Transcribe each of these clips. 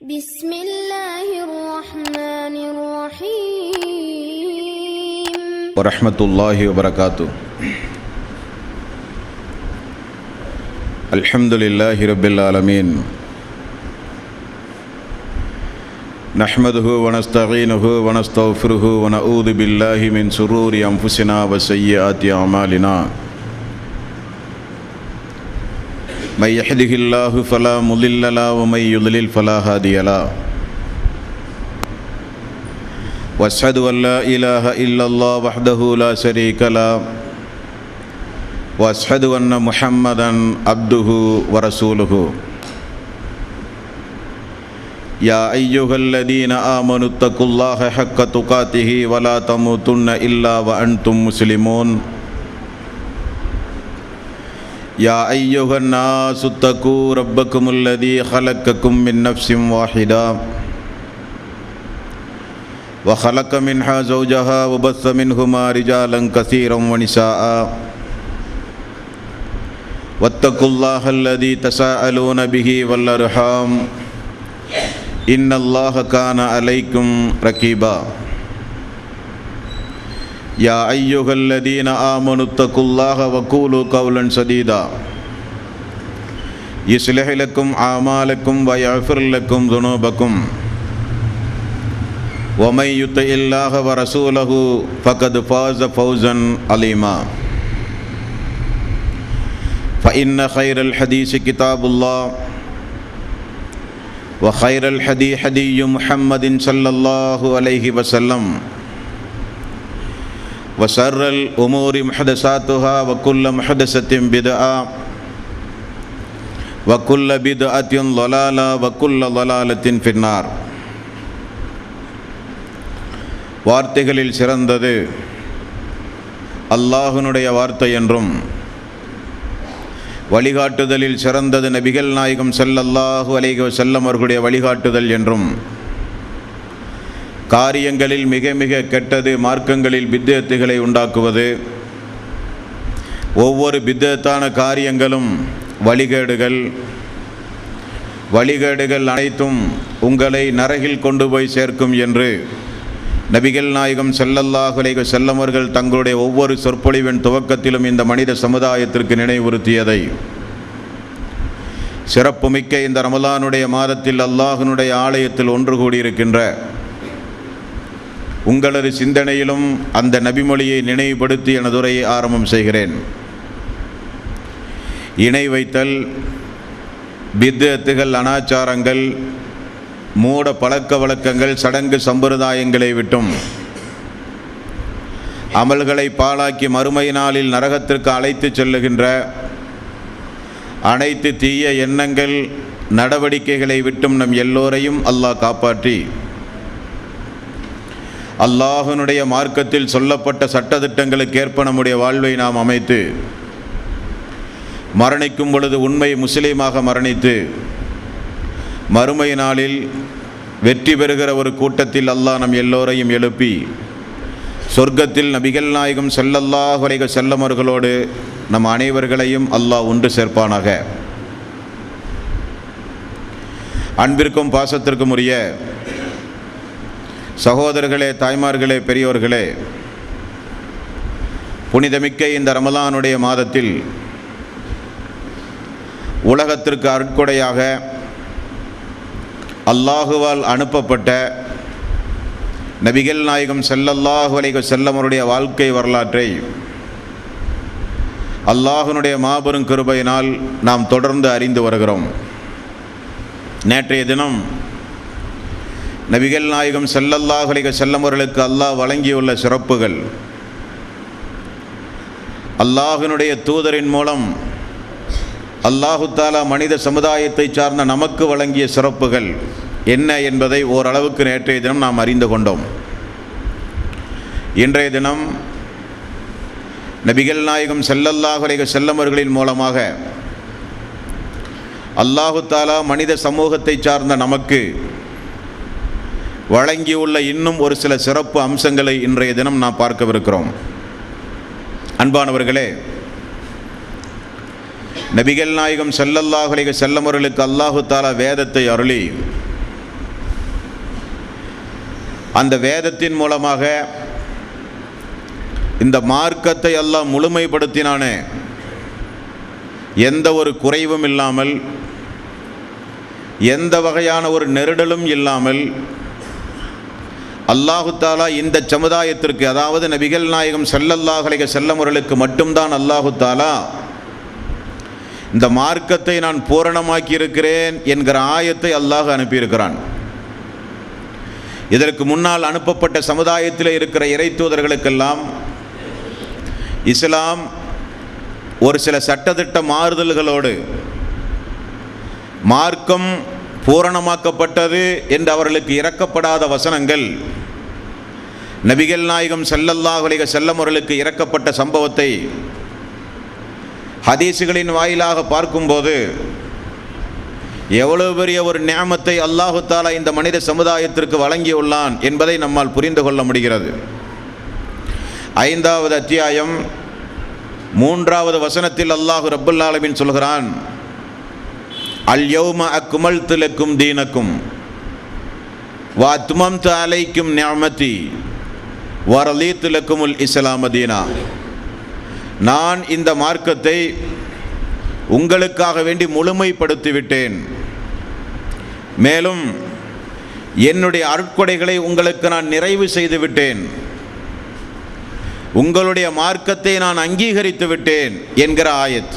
بسم الله الرحمن الرحيم ورحمة الله وبركاته. الحمد لله رب العالمين، نحمده ونستعينه ونستغفره ونعوذ بالله من شرور أنفسنا وسيئات أعمالنا. من يهده الله فلا مضل له ومن يضلل فلا هادي له. واشهد ان لا اله الا الله وحده لا شريك له واشهد ان محمدا عبده ورسوله. يا ايها الذين امنوا اتقوا الله حق تقاته ولا تموتن الا وانتم مسلمون. يا أيها الناس اتقوا ربكم الذي خلقكم من نفس واحدة وخلق منها زوجها وبث منهما رجالا كثيرا ونساء واتقوا الله الذي تساءلون به والأرحام إن الله كان عليكم رقيبا. يا أيها الذين آمنوا اتقوا الله وقولوا قولا سديدا يصلح لكم أعمالكم ويغفر لكم ذنوبكم ومن يطع الله ورسوله فقد فاز فوزا عظيما. فإن خير الحديث كتاب الله وخير الهدي هدي محمد صلى الله عليه وسلم وشر الأمور محدثاتها وكل محدثة بدعة وكل بدعة ضلالة وكل ضلالة في النار. வார்த்தைகளில் சிறந்தது அல்லாஹ்வுடைய வார்த்தை என்றும், வழிகாட்டுதலில் சிறந்தது நபிகள் நாயகம் ஸல்லல்லாஹு அலைஹி வஸல்லம் அவர்களுடைய வழிகாட்டுதல் என்றும், காரியங்களில் மிக மிக கெட்டது மார்க்கங்களில் பித்அத்துகளை உண்டாக்குவது, ஒவ்வொரு பித்அத்தான காரியங்களும் வழிகேடுகள் அனைத்தும் உங்களை நரகில் கொண்டு போய் சேர்க்கும் என்று நபிகள் நாயகம் ஸல்லல்லாஹு அலைஹி வஸல்லம் அவர்கள் தங்களுடைய ஒவ்வொரு சொற்பொழிவின் துவக்கத்திலும் இந்த மனித சமுதாயத்திற்கு நினைவுறுத்தியதை, சிறப்புமிக்க இந்த ரமலானுடைய மாதத்தில் அல்லாஹ்வினுடைய ஆலயத்தில் ஒன்று கூடியிருக்கின்ற உங்களது சிந்தனையிலும் அந்த நபிமொழியை நினைவுபடுத்தி எனது உரையை ஆரம்பம் செய்கிறேன். இணை வைத்தல், பித்அத்துகள், அனாச்சாரங்கள், மூட பழக்க வழக்கங்கள், சடங்கு சம்பிரதாயங்களை விட்டும் அமல்களை பாழாக்கி மறுமை நாளில் நரகத்திற்கு அழைத்து செல்லுகின்ற அனைத்து தீய எண்ணங்கள், நடவடிக்கைகளை விட்டும் நம் எல்லோரையும் அல்லாஹ் காப்பாற்றி அல்லாஹ்வினுடைய மார்க்கத்தில் சொல்லப்பட்ட சட்டதிட்டங்களுக்கு ஏற்ப நம்முடைய வாழ்வை நாம் அமைத்து மரணிக்கும் பொழுது உண்மை முஸ்லீமாக மரணித்து மறுமை நாளில் வெற்றி பெறுகிற ஒரு கூட்டத்தில் அல்லாஹ் நம் எல்லோரையும் எழுப்பி சொர்க்கத்தில் நபிகள் நாயகம் ஸல்லல்லாஹு அலைஹி வஸல்லம் அவர்களோடு நம் அனைவர்களையும் அல்லாஹ் ஒன்று சேர்ப்பானாக. அன்பிற்கும் பாசத்திற்கும் உரிய சகோதரர்களே, தாய்மார்களே, பெரியோர்களே, புனிதமிக்க இந்த ரமலானுடைய மாதத்தில் உலகத்திற்கு அருட்கொடையாக அல்லாஹுவால் அனுப்பப்பட்ட நபிகள் நாயகம் ஸல்லல்லாஹு அலைஹி வஸல்லம் அவருடைய வாழ்க்கை வரலாற்றை அல்லாஹ்வினுடைய மாபெரும் கிருபையினால் நாம் தொடர்ந்து அறிந்து வருகிறோம். நேற்றைய தினம் நபிகள் நாயகம் ஸல்லல்லாஹு அலைஹி வஸல்லம் அவர்களுக்கு அல்லாஹ் வழங்கியுள்ள சிறப்புகள், அல்லாஹ்வினுடைய தூதரின் மூலம் அல்லாஹு தஆலா மனித சமுதாயத்தை சார்ந்த நமக்கு வழங்கிய சிறப்புகள் என்ன என்பதை ஓரளவுக்கு நேற்றைய தினம் நாம் அறிந்து கொண்டோம். இன்றைய தினம் நபிகள் நாயகம் ஸல்லல்லாஹு அலைஹி வஸல்லம் அவர்களின் மூலமாக அல்லாஹு தஆலா மனித சமூகத்தை சார்ந்த நமக்கு வழங்கியுள்ள இன்னும் ஒரு சில சிறப்பு அம்சங்களை இன்றைய தினம் நாம் பார்க்கவிருக்கிறோம். அன்பானவர்களே, நபிகள் நாயகம் ஸல்லல்லாஹு அலைஹி வஸல்லம் அவர்களுக்கு அல்லாஹு தஆலா வேதத்தை அருளி அந்த வேதத்தின் மூலமாக இந்த மார்க்கத்தை அல்லாஹ் முழுமைப்படுத்தினானே, எந்த ஒரு குறைவும் இல்லாமல், எந்த வகையான ஒரு நெருடலும் இல்லாமல் அல்லாஹு தாலா இந்த சமுதாயத்திற்கு, அதாவது நபிகள் நாயகம் ஸல்லல்லாஹு அலைஹி வஸல்லம் அவர்களுக்கு மட்டும்தான் அல்லாஹு தாலா இந்த மார்க்கத்தை நான் பூரணமாக்கி இருக்கிறேன் என்கிற ஆயத்தை அல்லாஹ் அனுப்பியிருக்கிறான். இதற்கு முன்னால் அனுப்பப்பட்ட சமுதாயத்தில் இருக்கிற இறை தூதர்களுக்கெல்லாம் இஸ்லாம் ஒரு சில சட்டத்திட்ட மாறுதல்களோடு மார்க்கம் பூரணமாக்கப்பட்டது என்று அவர்களுக்கு இறக்கப்படாத வசனங்கள், நபிகள் நாயகம் ஸல்லல்லாஹு அலைஹி வஸல்லம் அவர்களுக்கு இறக்கப்பட்ட சம்பவத்தை ஹதீஸுகளின் வாயிலாக பார்க்கும்போது எவ்வளவு பெரிய ஒரு நிஅமத்தை அல்லாஹு தாலா இந்த மனித சமுதாயத்திற்கு வழங்கியுள்ளான் என்பதை நம்மால் புரிந்து கொள்ள முடிகிறது. 5வது அத்தியாயம் 3வது வசனத்தில் அல்லாஹு ரப்புல் ஆலமீன் சொல்கிறான், அல் யௌம அக்மல்து லக்கும் தீனக்கும் வ அத்மம்து அலைக்கும் நிஅமதி வ ரலீது லக்குமுல் இஸ்லாம தீனா. நான் இந்த மார்க்கத்தை உங்களுக்காக வேண்டி முழுமைப்படுத்தி விட்டேன், மேலும் என்னுடைய அருட்கொடைகளை உங்களுக்கு நான் நிறைவு செய்து விட்டேன், உங்களுடைய மார்க்கத்தை நான் அங்கீகரித்து விட்டேன் என்கிற ஆயத்.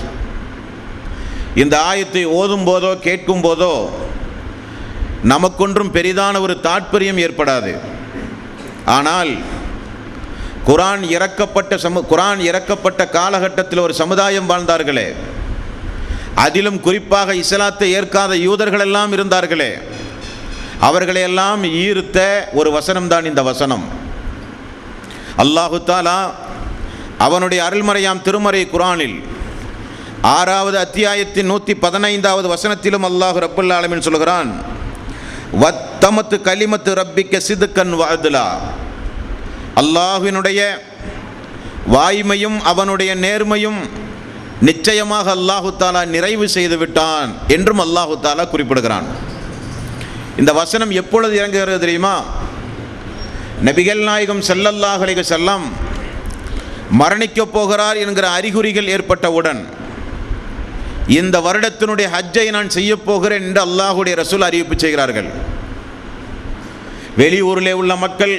இந்த ஆயத்தை ஓதும் போதோ கேட்கும் போதோ நமக்கொன்றும் பெரிதான ஒரு தாற்பயம் ஏற்படாது. ஆனால் குர்ஆன் இறக்கப்பட்ட காலகட்டத்தில் ஒரு சமுதாயம் வாழ்ந்தார்களே, அதிலும் குறிப்பாக இஸ்லாத்தை ஏற்காத யூதர்கள் எல்லாம் இருந்தார்களே, அவர்களையெல்லாம் ஈர்த்த ஒரு வசனம்தான் இந்த வசனம். அல்லாஹு தாலா அவனுடைய அருள்மறையாம் திருமறை குர்ஆனில் 6வது அத்தியாயத்தின் 115வது வசனத்திலும் அல்லாஹ் ரப்புல் ஆலமீன் சொல்கிறான், வத்தமத்து கலிமத்து ரப்பிக்க சிதுக்கன் வஅதுலா. அல்லாஹ்வினுடைய வாய்மையும் அவனுடைய நேர்மையும் நிச்சயமாக அல்லாஹு தாலா நிறைவு செய்து விட்டான் என்றும் அல்லாஹு தாலா குறிப்பிடுகிறான். இந்த வசனம் எப்பொழுது இறங்குகிறது தெரியுமா? நபிகள் நாயகம் ஸல்லல்லாஹு அலைஹி வஸல்லம் மரணிக்கப் போகிறார் என்கிற அறிகுறிகள் ஏற்பட்டவுடன், இந்த வருடத்தினுடைய ஹஜ்ஜை நான் செய்ய போகிறேன் என்று அல்லாஹுடைய ரசூல் அறிவிப்பு செய்கிறார்கள். வெளியூரிலே உள்ள மக்கள்,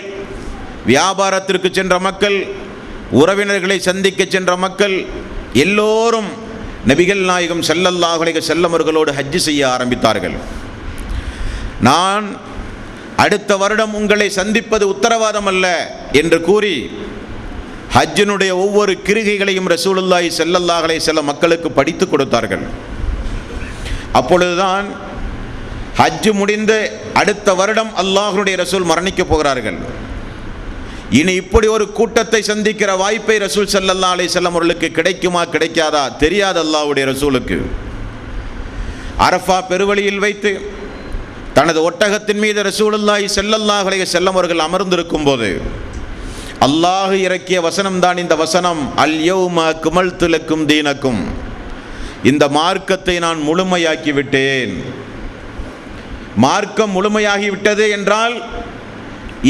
வியாபாரத்திற்கு சென்ற மக்கள், உறவினர்களை சந்திக்க சென்ற மக்கள் எல்லோரும் நபிகள் நாயகம் ஸல்லல்லாஹு அலைஹி வஸல்லம் அவர்களோடு ஹஜ் செய்ய ஆரம்பித்தார்கள். நான் அடுத்த வருடம் உங்களை சந்திப்பது உத்தரவாதம் அல்ல என்று கூறி ஹஜ்ஜினுடைய ஒவ்வொரு கிருகைகளையும் ரசூலுல்லாஹி ஸல்லல்லாஹு அலைஹி வஸல்லம் மக்களுக்கு படித்து கொடுத்தார்கள். அப்பொழுதுதான் ஹஜ் முடிந்து அடுத்த வருடம் அல்லாஹ்வுடைய ரசூல் மரணிக்கப் போகிறார்கள். இனி இப்படி ஒரு கூட்டத்தை சந்திக்கிற வாய்ப்பை ரசூல் ஸல்லல்லாஹு அலைஹி வஸல்லம் அவர்களுக்கு கிடைக்குமா கிடைக்காதா தெரியாது. அல்லாஹ்வுடைய ரசூலுக்கு அரஃபா பெருவழியில் வைத்து தனது ஒட்டகத்தின் மீது ரசூலுல்லாஹி ஸல்லல்லாஹு அலைஹி வஸல்லம் அவர்கள் அமர்ந்திருக்கும் போது அல்லாஹ் இறக்கிய வசனம்தான் இந்த வசனம், அல் யௌம அக்மல்து லக்கும் தீனக்கும். இந்த மார்க்கத்தை நான் முழுமையாக்கி விட்டேன். மார்க்கம் முழுமையாகிவிட்டது என்றால்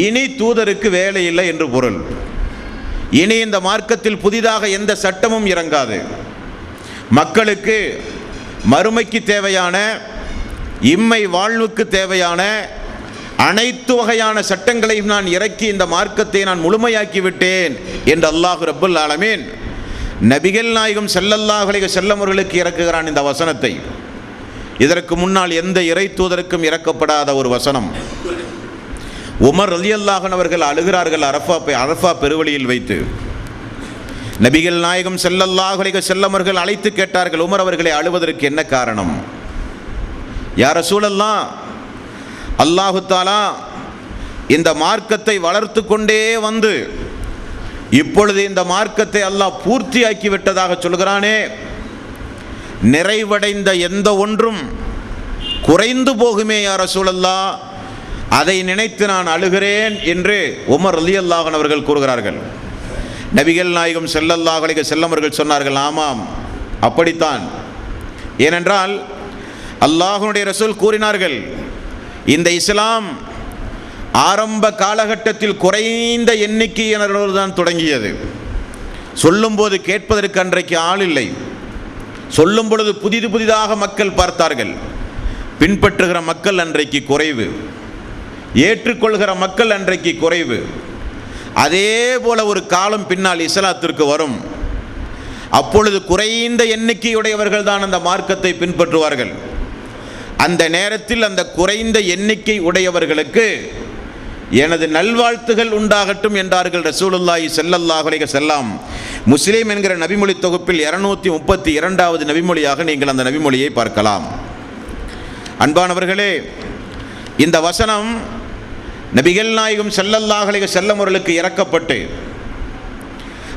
இனி தூதருக்கு வேலை இல்லை என்று பொருள். இனி இந்த மார்க்கத்தில் புதிதாக எந்த சட்டமும் இறங்காது. மக்களுக்கு மறுமைக்கு தேவையான, இம்மை வாழ்வுக்கு தேவையான அனைத்து வகையான சட்டங்களையும் நான் இறக்கி இந்த மார்க்கத்தை நான் முழுமையாக்கி விட்டேன் என்று அல்லாஹ் ரப்புல் ஆலமீன் நபிகள் நாயகம் ஸல்லல்லாஹு அலைஹி வஸல்லம் அவர்களுக்கு இறக்குகிறான் இந்த வசனத்தை. இதற்கு முன்னால் எந்த இறை தூதருக்கும் இறக்கப்படாத ஒரு வசனம். உமர் ரலியல்லாஹு அன்ஹு அவர்கள் அழுகிறார்கள் அரஃபா பெருவழியில் வைத்து. நபிகள் நாயகம் ஸல்லல்லாஹு அலைஹி வஸல்லம் அவர்கள் அழைத்து கேட்டார்கள், உமர் அவர்களை அழுவதற்கு என்ன காரணம்? யா ரசூலல்லாஹ், அல்லாஹு தாலா இந்த மார்க்கத்தை வளர்த்து கொண்டே வந்து இப்பொழுது இந்த மார்க்கத்தை அல்லாஹ் பூர்த்தியாக்கி விட்டதாக சொல்கிறானே, நிறைவடைந்த எந்த ஒன்றும் குறைந்து போகுமே யா ரசூலல்லாஹ், அதை நினைத்து நான் அழுகிறேன் என்று உமர் ரலியல்லாஹு அன்ஹு அவர்கள் கூறுகிறார்கள். நபிகள் நாயகம் ஸல்லல்லாஹு அலைஹி வஸல்லம் அவர்கள் சொன்னார்கள், ஆமாம் அப்படித்தான். ஏனென்றால் அல்லாஹ்வுடைய ரசூல் கூறினார்கள், இந்த இஸ்லாம் ஆரம்ப காலகட்டத்தில் குறைந்த எண்ணிக்கையினரோடு தான் தொடங்கியது. சொல்லும்போது கேட்பதற்கு அன்றைக்கு ஆள் இல்லை. சொல்லும் பொழுது புதிதாக மக்கள் பார்த்தார்கள். பின்பற்றுகிற மக்கள் அன்றைக்கு குறைவு, ஏற்றுக்கொள்கிற மக்கள் அன்றைக்கு குறைவு. அதே போல ஒரு காலம் பின்னால் இஸ்லாத்திற்கு வரும். அப்பொழுது குறைந்த எண்ணிக்கையுடையவர்கள் தான் அந்த மார்க்கத்தை பின்பற்றுவார்கள். அந்த நேரத்தில் அந்த குறைந்த எண்ணிக்கை உடையவர்களுக்கு எனது நல்வாழ்த்துகள் உண்டாகட்டும் என்றார்கள் ரசூலுல்லாஹி ஸல்லல்லாஹு அலைஹி வஸல்லம். முஸ்லிம் என்கிற நபிமொழி தொகுப்பில் 232வது நபிமொழியாக நீங்கள் அந்த நபிமொழியை பார்க்கலாம். அன்பானவர்களே, இந்த வசனம் நபிகள் நாயகம் ஸல்லல்லாஹு அலைஹி வஸல்லம் அவர்களுக்கு இறக்கப்பட்டு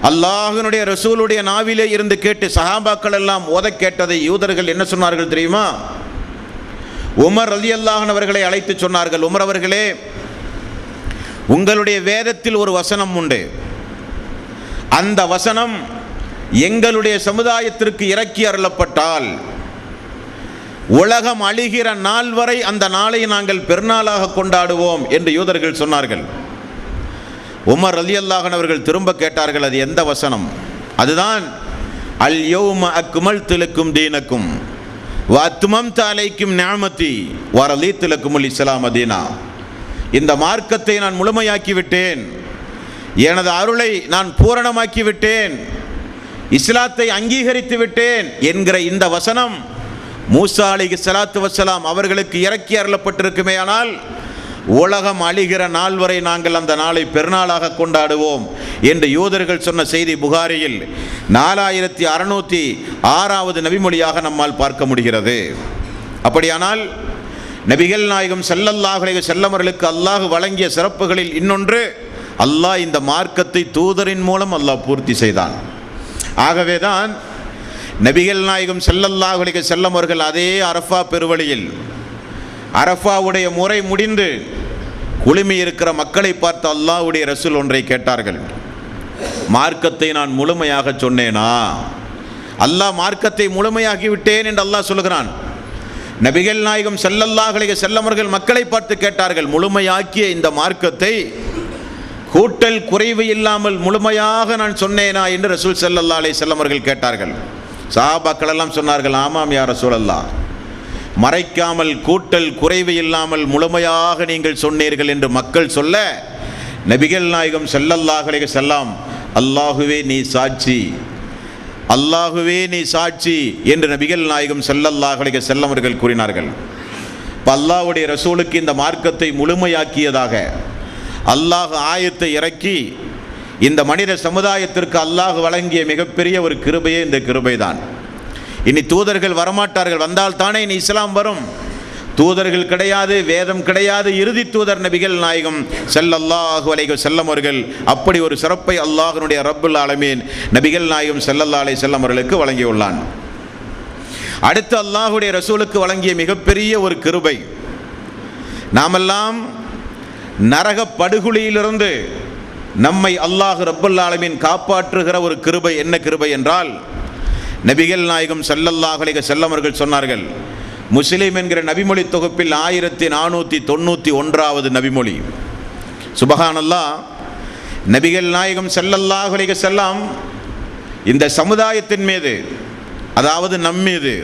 அல்லாஹ்வினுடைய ரசூலுடைய நாவிலே இருந்து கேட்டு சஹாபாக்கள் எல்லாம் ஓத கேட்டதை யூதர்கள் என்ன சொன்னார்கள் தெரியுமா? உமர் ரலியல்லாஹு அன்ஹு அவர்களை அழைத்து சொன்னார்கள், உமர் அவர்களே, உங்களுடைய வேதத்தில் ஒரு வசனம் உண்டு. அந்த வசனம் எங்களுடைய சமுதாயத்திற்கு இறக்கி அருளப்பட்டால் உலகம் அழிகிற நாள் வரை அந்த நாளை நாங்கள் பெருநாளாக கொண்டாடுவோம் என்று யூதர்கள் சொன்னார்கள். உமர் ரலியல்லாஹு அன்ஹு அவர்கள் திரும்ப கேட்டார்கள், அது எந்த வசனம்? அதுதான் அல் யௌம அக்மல்து லக்கும் தீனக்கும் வ அத்மம்து அலைக்கும் நிஅமதி வ ரலீது லக்குமுல் இஸ்லாம தீனா. இந்த மார்க்கத்தை நான் முழுமையாக்கி விட்டேன், எனது அருளை நான் பூரணமாக்கி விட்டேன், இஸ்லாத்தை அங்கீகரித்து விட்டேன் என்கிற இந்த வசனம் மூசா அலைஹிஸ்ஸலாத்து வஸ்ஸலாம் அவர்களுக்கு இறக்கி அருளப்பட்டிருக்குமே, ஆனால் உலகம் அழிகிற நாள் வரை நாங்கள் அந்த நாளை பெருநாளாக கொண்டாடுவோம் என்று யூதர்கள் சொன்ன செய்தி புகாரியில் 4606வது நபிமொழியாக நம்மால் பார்க்க முடிகிறது. அப்படியானால் நபிகள் நாயகம் ஸல்லல்லாஹு அலைஹி வஸல்லம் அவர்களுக்கு அல்லாஹ் வழங்கிய சிறப்புகளில் இன்னொன்று, அல்லாஹ் இந்த மார்க்கத்தை தூதரின் மூலம் அல்லாஹ் பூர்த்தி செய்தான். ஆகவேதான் நபிகள் நாயகம் ஸல்லல்லாஹு அலைஹி வஸல்லம் அவர்கள் அதே அரஃபா பெருவழியில் அரஃபாவுடைய முறை முடிந்து குழுமி இருக்கிற மக்களை பார்த்து அல்லாஹ்வுடைய ரசூல் ஒன்றை கேட்டார்கள், மார்க்கத்தை நான் முழுமையாக சொன்னேனா? அல்லாஹ் மார்க்கத்தை முழுமையாக்கி விட்டேன் என்று அல்லாஹ் சொல்கிறான். நபிகள் நாயகம் ஸல்லல்லாஹு அலைஹி வஸல்லம் அவர்கள் மக்களை பார்த்து கேட்டார்கள், முழுமையாக்கிய இந்த மார்க்கத்தை கூட்டல் குறைவு இல்லாமல் முழுமையாக நான் சொன்னேனா என்று ரசூல் ஸல்லல்லாஹு அலைஹி வஸல்லம் அவர்கள் கேட்டார்கள். சஹாபாக்கள் எல்லாம் சொன்னார்கள், ஆமாம் யா ரசூலல்லாஹ், மறைக்காமல் கூட்டல் குறைவு இல்லாமல் முழுமையாக நீங்கள் சொன்னீர்கள் என்று மக்கள் சொல்ல நபிகள் நாயகம் ஸல்லல்லாஹு அலைஹி வஸல்லம், அல்லாஹுவே நீ சாட்சி, அல்லாஹுவே நீ சாட்சி என்று நபிகள் நாயகம் ஸல்லல்லாஹு அலைஹி வஸல்லம் அவர்கள் கூறினார்கள். இப்போ அல்லாஹ்வுடைய ரசூலுக்கு இந்த மார்க்கத்தை முழுமையாக்கியதாக அல்லாஹ் ஆயத்தை இறக்கி இந்த மனித சமுதாயத்திற்கு அல்லாஹ் வழங்கிய மிகப்பெரிய ஒரு கிருபையே இந்த கிருபை தான். இனி தூதர்கள் வரமாட்டார்கள், வந்தால் தானே இனி இஸ்லாம் வரும். தூதர்கள் கிடையாது, வேதம் கிடையாது, இறுதி தூதர் நபிகள் நாயகம் ஸல்லல்லாஹு அலைஹி வஸல்லம் அவர்கள். அப்படி ஒரு சிறப்பை அல்லாஹ்வுடைய ரப்புல் ஆலமீன் நபிகள் நாயகம் ஸல்லல்லாஹு அலைஹி வஸல்லம் அவர்களுக்கு வழங்கியுள்ளான். அடுத்து அல்லாஹ்வுடைய ரசூலுக்கு வழங்கிய மிகப்பெரிய ஒரு கிருபை, நாமெல்லாம் நரக படுகொலியிலிருந்து நம்மை அல்லாஹ் ரப்புல் ஆலமீன் காப்பாற்றுகிற ஒரு கிருபை. என்ன கிருபை என்றால், நபிகள் நாயகம் ஸல்லல்லாஹு அலைஹி வஸல்லம் அவர்கள் சொன்னார்கள், முஸ்லிம் என்கிற நபிமொழி தொகுப்பில் 1491வது நபிமொழி. சுபஹானல்லாஹ், நபிகள் நாயகம் ஸல்லல்லாஹு அலைஹி வஸல்லம் இந்த சமுதாயத்தின் மீது, அதாவது நம்மீது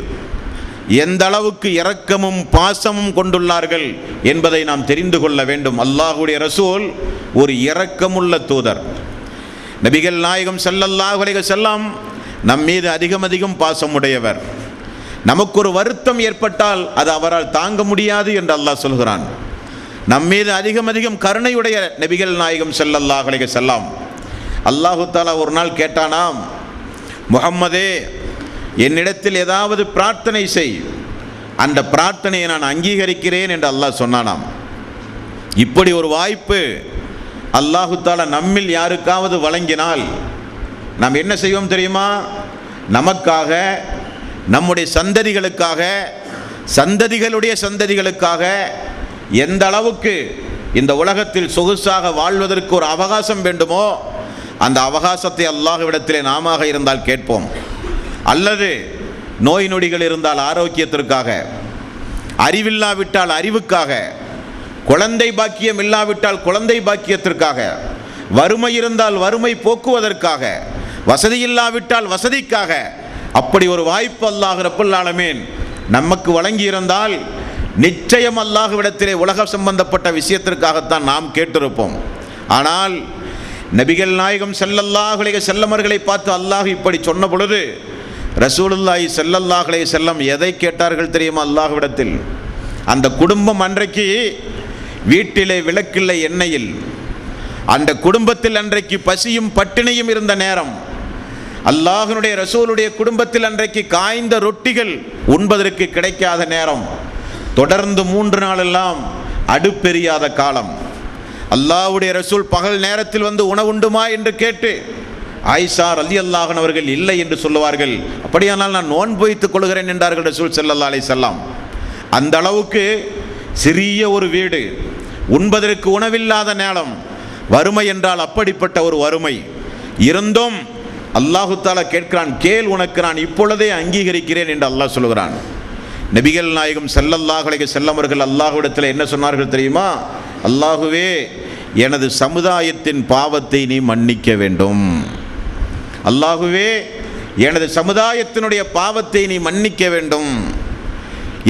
எந்த அளவுக்கு இரக்கமும் பாசமும் கொண்டுள்ளார்கள் என்பதை நாம் தெரிந்து கொள்ள வேண்டும். அல்லாஹ்வுடைய ரசூல் ஒரு இரக்கமுள்ள தூதர். நபிகள் நாயகம் ஸல்லல்லாஹு அலைஹி வஸல்லம் நம் மீது அதிகம் பாசம் உடையவர். நமக்கு ஒரு வருத்தம் ஏற்பட்டால் அது அவரால் தாங்க முடியாது என்று அல்லாஹ் சொல்கிறான். நம் மீது அதிகம் கருணையுடைய நபிகள் நாயகம் ஸல்லல்லாஹு அலைஹி வஸல்லம். அல்லாஹு தஆலா ஒரு நாள் கேட்டானாம், முஹம்மதே, என்னிடத்தில் ஏதாவது பிரார்த்தனை செய், அந்த பிரார்த்தனையை நான் அங்கீகரிக்கிறேன் என்று அல்லாஹ் சொன்னானாம். இப்படி ஒரு வாய்ப்பு அல்லாஹு தஆலா நம்மில் யாருக்காவது வழங்கினால் நாம் என்ன செய்வோம் தெரியுமா? நமக்காக, நம்முடைய சந்ததிகளுக்காக, சந்ததிகளுடைய சந்ததிகளுக்காக எந்த அளவுக்கு இந்த உலகத்தில் சொகுசாக வாழ்வதற்கு ஒரு அவகாசம் வேண்டுமோ அந்த அவகாசத்தை அல்லாஹ்விடத்திலே நாம இருந்தால் கேட்போம். அல்லது நோய் நொடிகள் இருந்தால் ஆரோக்கியத்திற்காக, அறிவில்லாவிட்டால் அறிவுக்காக, குழந்தை பாக்கியம் இல்லாவிட்டால் குழந்தை பாக்கியத்திற்காக, வறுமை இருந்தால் வறுமை போக்குவதற்காக, வசதி இல்லாவிட்டால் வசதிக்காக, அப்படி ஒரு வாய்ப்பு அல்லாஹ் ரப்பல் ஆலமீன் நமக்கு வழங்கியிருந்தால் நிச்சயம் அல்லாஹ்விடத்திலே உலக சம்பந்தப்பட்ட விஷயத்திற்காகத்தான் நாம் கேட்டிருப்போம். ஆனால் நபிகள் நாயகம் ஸல்லல்லாஹு அலைஹி வஸல்லம் அவர்களை பார்த்து அல்லாஹ் இப்படி சொன்ன பொழுது ரசூலுல்லாஹி ஸல்லல்லாஹு அலைஹி வஸல்லம் எதை கேட்டார்கள் தெரியுமா? அல்லாஹ்விடத்தில். அந்த குடும்பம் அன்றைக்கு வீட்டிலே விளக்கில்லை, எண்ணெயில், அந்த குடும்பத்தில் அன்றைக்கு பசியும் பட்டினியும் இருந்த நேரம், அல்லாஹ்வுடைய ரசூலுடைய குடும்பத்தில் அன்றைக்கு காய்ந்த ரொட்டிகள் உண்பதற்கு கிடைக்காத நேரம், தொடர்ந்து 3 நாளெல்லாம் அடுப்பெரியாத காலம். அல்லாஹ்வுடைய ரசூல் பகல் நேரத்தில் வந்து உணவுண்டுமா என்று கேட்டு ஆயிஷா ரலியல்லாஹு அன்ஹா அவர்கள் இல்லை என்று சொல்லுவார்கள். அப்படியானால் நான் நோன்பு வைத்துக் கொள்கிறேன் என்றார்கள் ரசூல் ஸல்லல்லாஹு அலைஹி வஸல்லம். அந்த அளவுக்கு சிறிய ஒரு வீடு, உண்பதற்கு உணவில்லாத நேரம், வறுமை என்றால் அப்படிப்பட்ட ஒரு வறுமை இருந்தும் அல்லாஹு தஆலா கேட்கிறான், கேள், உனக்கு நான் இப்பொழுதே அங்கீகரிக்கிறேன் என்று அல்லாஹ் சொல்கிறான். நபிகள் நாயகம் ஸல்லல்லாஹு அலைஹி வஸல்லம் அவர்கள் அல்லாஹ்விடத்தில் என்ன சொன்னார்கள் தெரியுமா? அல்லாஹுவே, எனது சமுதாயத்தின் பாவத்தை நீ மன்னிக்க வேண்டும். அல்லாஹுவே, எனது சமுதாயத்தினுடைய பாவத்தை நீ மன்னிக்க வேண்டும்,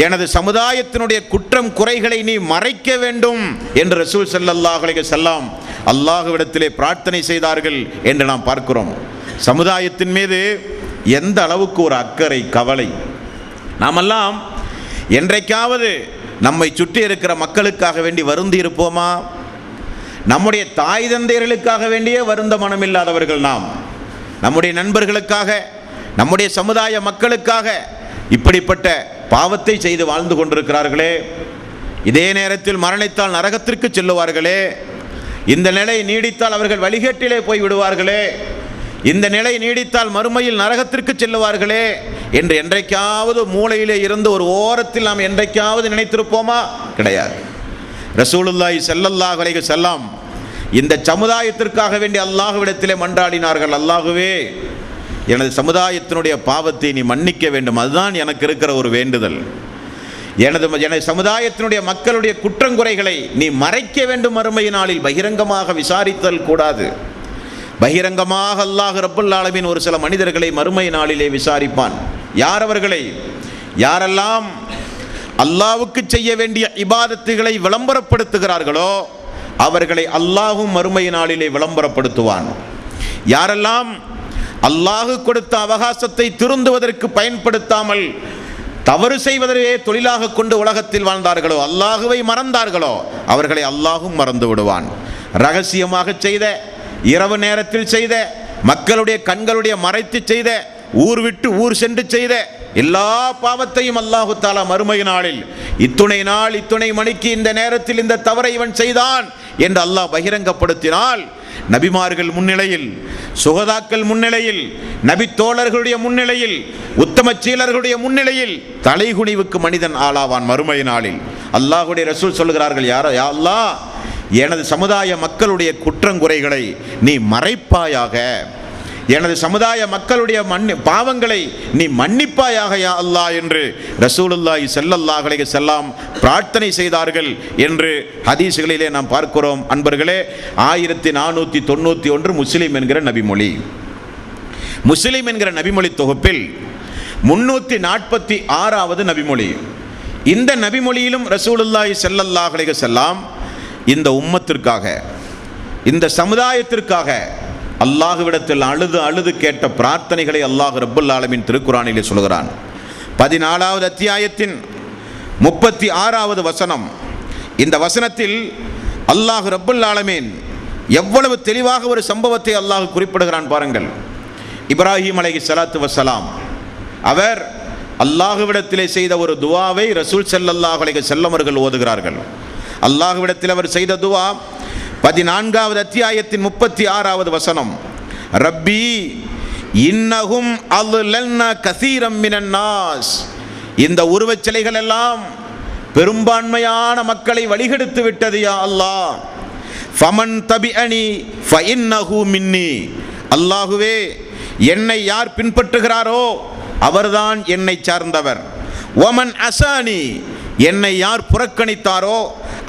எனது சமுதாயத்தினுடைய குற்றம் குறைகளை நீ மறைக்க வேண்டும் என்று ரசூல் ஸல்லல்லாஹு அலைஹி வஸல்லம் அல்லாஹ்விடத்திலே பிரார்த்தனை செய்தார்கள் என்று நாம் பார்க்கிறோம். சமுதாயத்தின் மீது எந்த அளவுக்கு ஒரு அக்கறை, கவலை. நாமெல்லாம் என்றைக்காவது நம்மை சுற்றி இருக்கிற மக்களுக்காக வேண்டி வருந்தி இருப்போமா? நம்முடைய தாய் தந்தையர்களுக்காக வேண்டியே வருந்த மனமில்லாதவர்கள் நாம். நம்முடைய நண்பர்களுக்காக, நம்முடைய சமுதாய மக்களுக்காக இப்படிப்பட்ட பாவத்தை செய்து வாழ்ந்து கொண்டிருக்கிறார்களே, இதே நேரத்தில் மரணித்தால் நரகத்திற்கு செல்லுவார்களே, இந்த நிலை நீடித்தால் அவர்கள் வழிகேட்டிலே போய் விடுவார்களே, இந்த நிலை நீடித்தால் மறுமையில் நரகத்திற்கு செல்லுவார்களே என்று என்றைக்காவது மூலையிலே இருந்து ஒரு ஓரத்தில் நாம் என்றைக்காவது நினைத்திருப்போமா? கிடையாது. ரசூலுல்லாஹி ஸல்லல்லாஹு அலைஹி வஸல்லம் இந்த சமுதாயத்திற்காக வேண்டி அல்லாஹ்விடத்திலே மன்றாடினார்கள், அல்லாஹுவே, எனது சமுதாயத்தினுடைய பாவத்தை நீ மன்னிக்க வேண்டும், அதுதான் எனக்கு இருக்கிற ஒரு வேண்டுதல். எனது சமுதாயத்தினுடைய மக்களுடைய குற்றங்குறைகளை நீ மறைக்க வேண்டும், மறுமை நாளில் பகிரங்கமாக விசாரித்தல் கூடாது. பகிரங்கமாக அல்லாஹ் ரப்பல் ஆலமீன் ஒரு சில மனிதர்களை மறுமை நாளிலே விசாரிப்பான். யார் அவர்களை? யாரெல்லாம் அல்லாஹ்வுக்கு செய்ய வேண்டிய இபாதத்துகளை விளம்பரப்படுத்துகிறார்களோ அவர்களை அல்லாஹும் மறுமை நாளிலே விளம்பரப்படுத்துவான். யாரெல்லாம் அல்லாஹ் கொடுத்த அவகாசத்தை திருந்துவதற்கு பயன்படுத்தாமல் தவறு செய்வதையே தொழிலாக கொண்டு உலகத்தில் வாழ்ந்தார்களோ, அல்லாஹுவை மறந்தார்களோ, அவர்களை அல்லாஹும் மறந்து விடுவான். ரகசியமாக செய்த, இரவு நேரத்தில் செய்த, மக்களுடைய கண்களுடைய மறைத்து செய்த, ஊர் விட்டு ஊர் சென்று செய்த எல்லா பாவத்தையும் அல்லாஹு தஆலா மறுமை நாளில் இத்துணை நாள் இத்துணை மணிக்கு இந்த நேரத்தில் இந்த தவறை இவன் செய்தான் என்று அல்லாஹ் பகிரங்கப்படுத்தினால், நபிமார்கள் முன்னிலையில், சுகதாக்கள் முன்னிலையில், நபி தோழர்களுடைய முன்னிலையில், உத்தம சீலர்களுடைய முன்னிலையில் தலைகுனிவுக்கு மனிதன் ஆளாவான் மறுமை நாளில். அல்லாஹ்வுடைய ரசூல் சொல்லுகிறார்கள், யா அல்லாஹ், எனது சமுதாய மக்களுடைய குற்றங்குறைகளை நீ மறைப்பாயாக, எனது சமுதாய மக்களுடைய பாவங்களை நீ மன்னிப்பாயாக யா அல்லாஹ் என்று ரசூலுல்லாஹி ஸல்லல்லாஹு அலைஹி வஸல்லம் பிரார்த்தனை செய்தார்கள் என்று ஹதீஸ்களிலே நாம் பார்க்கிறோம். அன்பர்களே, 1491 முஸ்லிம் என்கிற நபிமொழி. முஸ்லிம் என்கிற நபிமொழி தொகுப்பில் 346வது நபிமொழி. இந்த நபிமொழியிலும் ரசூலுல்லாஹி ஸல்லல்லாஹு அலைஹி வஸல்லம் இந்த உம்மத்திற்காக, இந்த சமுதாயத்திற்காக அல்லாஹ்விடத்தில் அழுது அழுது கேட்ட பிரார்த்தனைகளை அல்லாஹ் ரப்பல் ஆலமீன் திருக்குர்ஆனிலே சொல்கிறான். 14வது அத்தியாயத்தின் 36வது வசனம். இந்த வசனத்தில் அல்லாஹ் ரப்பல் ஆலமீன் எவ்வளவு தெளிவாக ஒரு சம்பவத்தை அல்லாஹ் குறிப்பிடுகிறான் பாருங்கள். இப்ராஹிம் அலைஹிஸ்ஸலாத்து வஸ்ஸலாம் அவர் அல்லாஹ்விடத்திலே செய்த ஒரு துஆவை ரசூல் ஸல்லல்லாஹு அலைஹி வஸல்லம் அவர்கள் ஓதுகிறார்கள். அல்லாஹ்விடத்தில் அவர் செய்த துஆ 14வது அத்தியாயத்தின் 36வது வசனம். ரப்பி இன்னஹும் அல்லல்னா கஸீரம் மினன் நாஸ். இந்த உருவச் சிலைகள் எல்லாம் பெரும்பான்மையான மக்களை வழிகெடுத்து விட்டது யா அல்லாஹ். ஃபமன் தபிஅனி ஃபஇன்னஹு மின்னி. அல்லாஹுவே, என்னை யார் பின்பற்றுகிறாரோ அவர்தான் என்னை சார்ந்தவர். வமன் அசானி, என்னை யார் புறக்கணித்தாரோ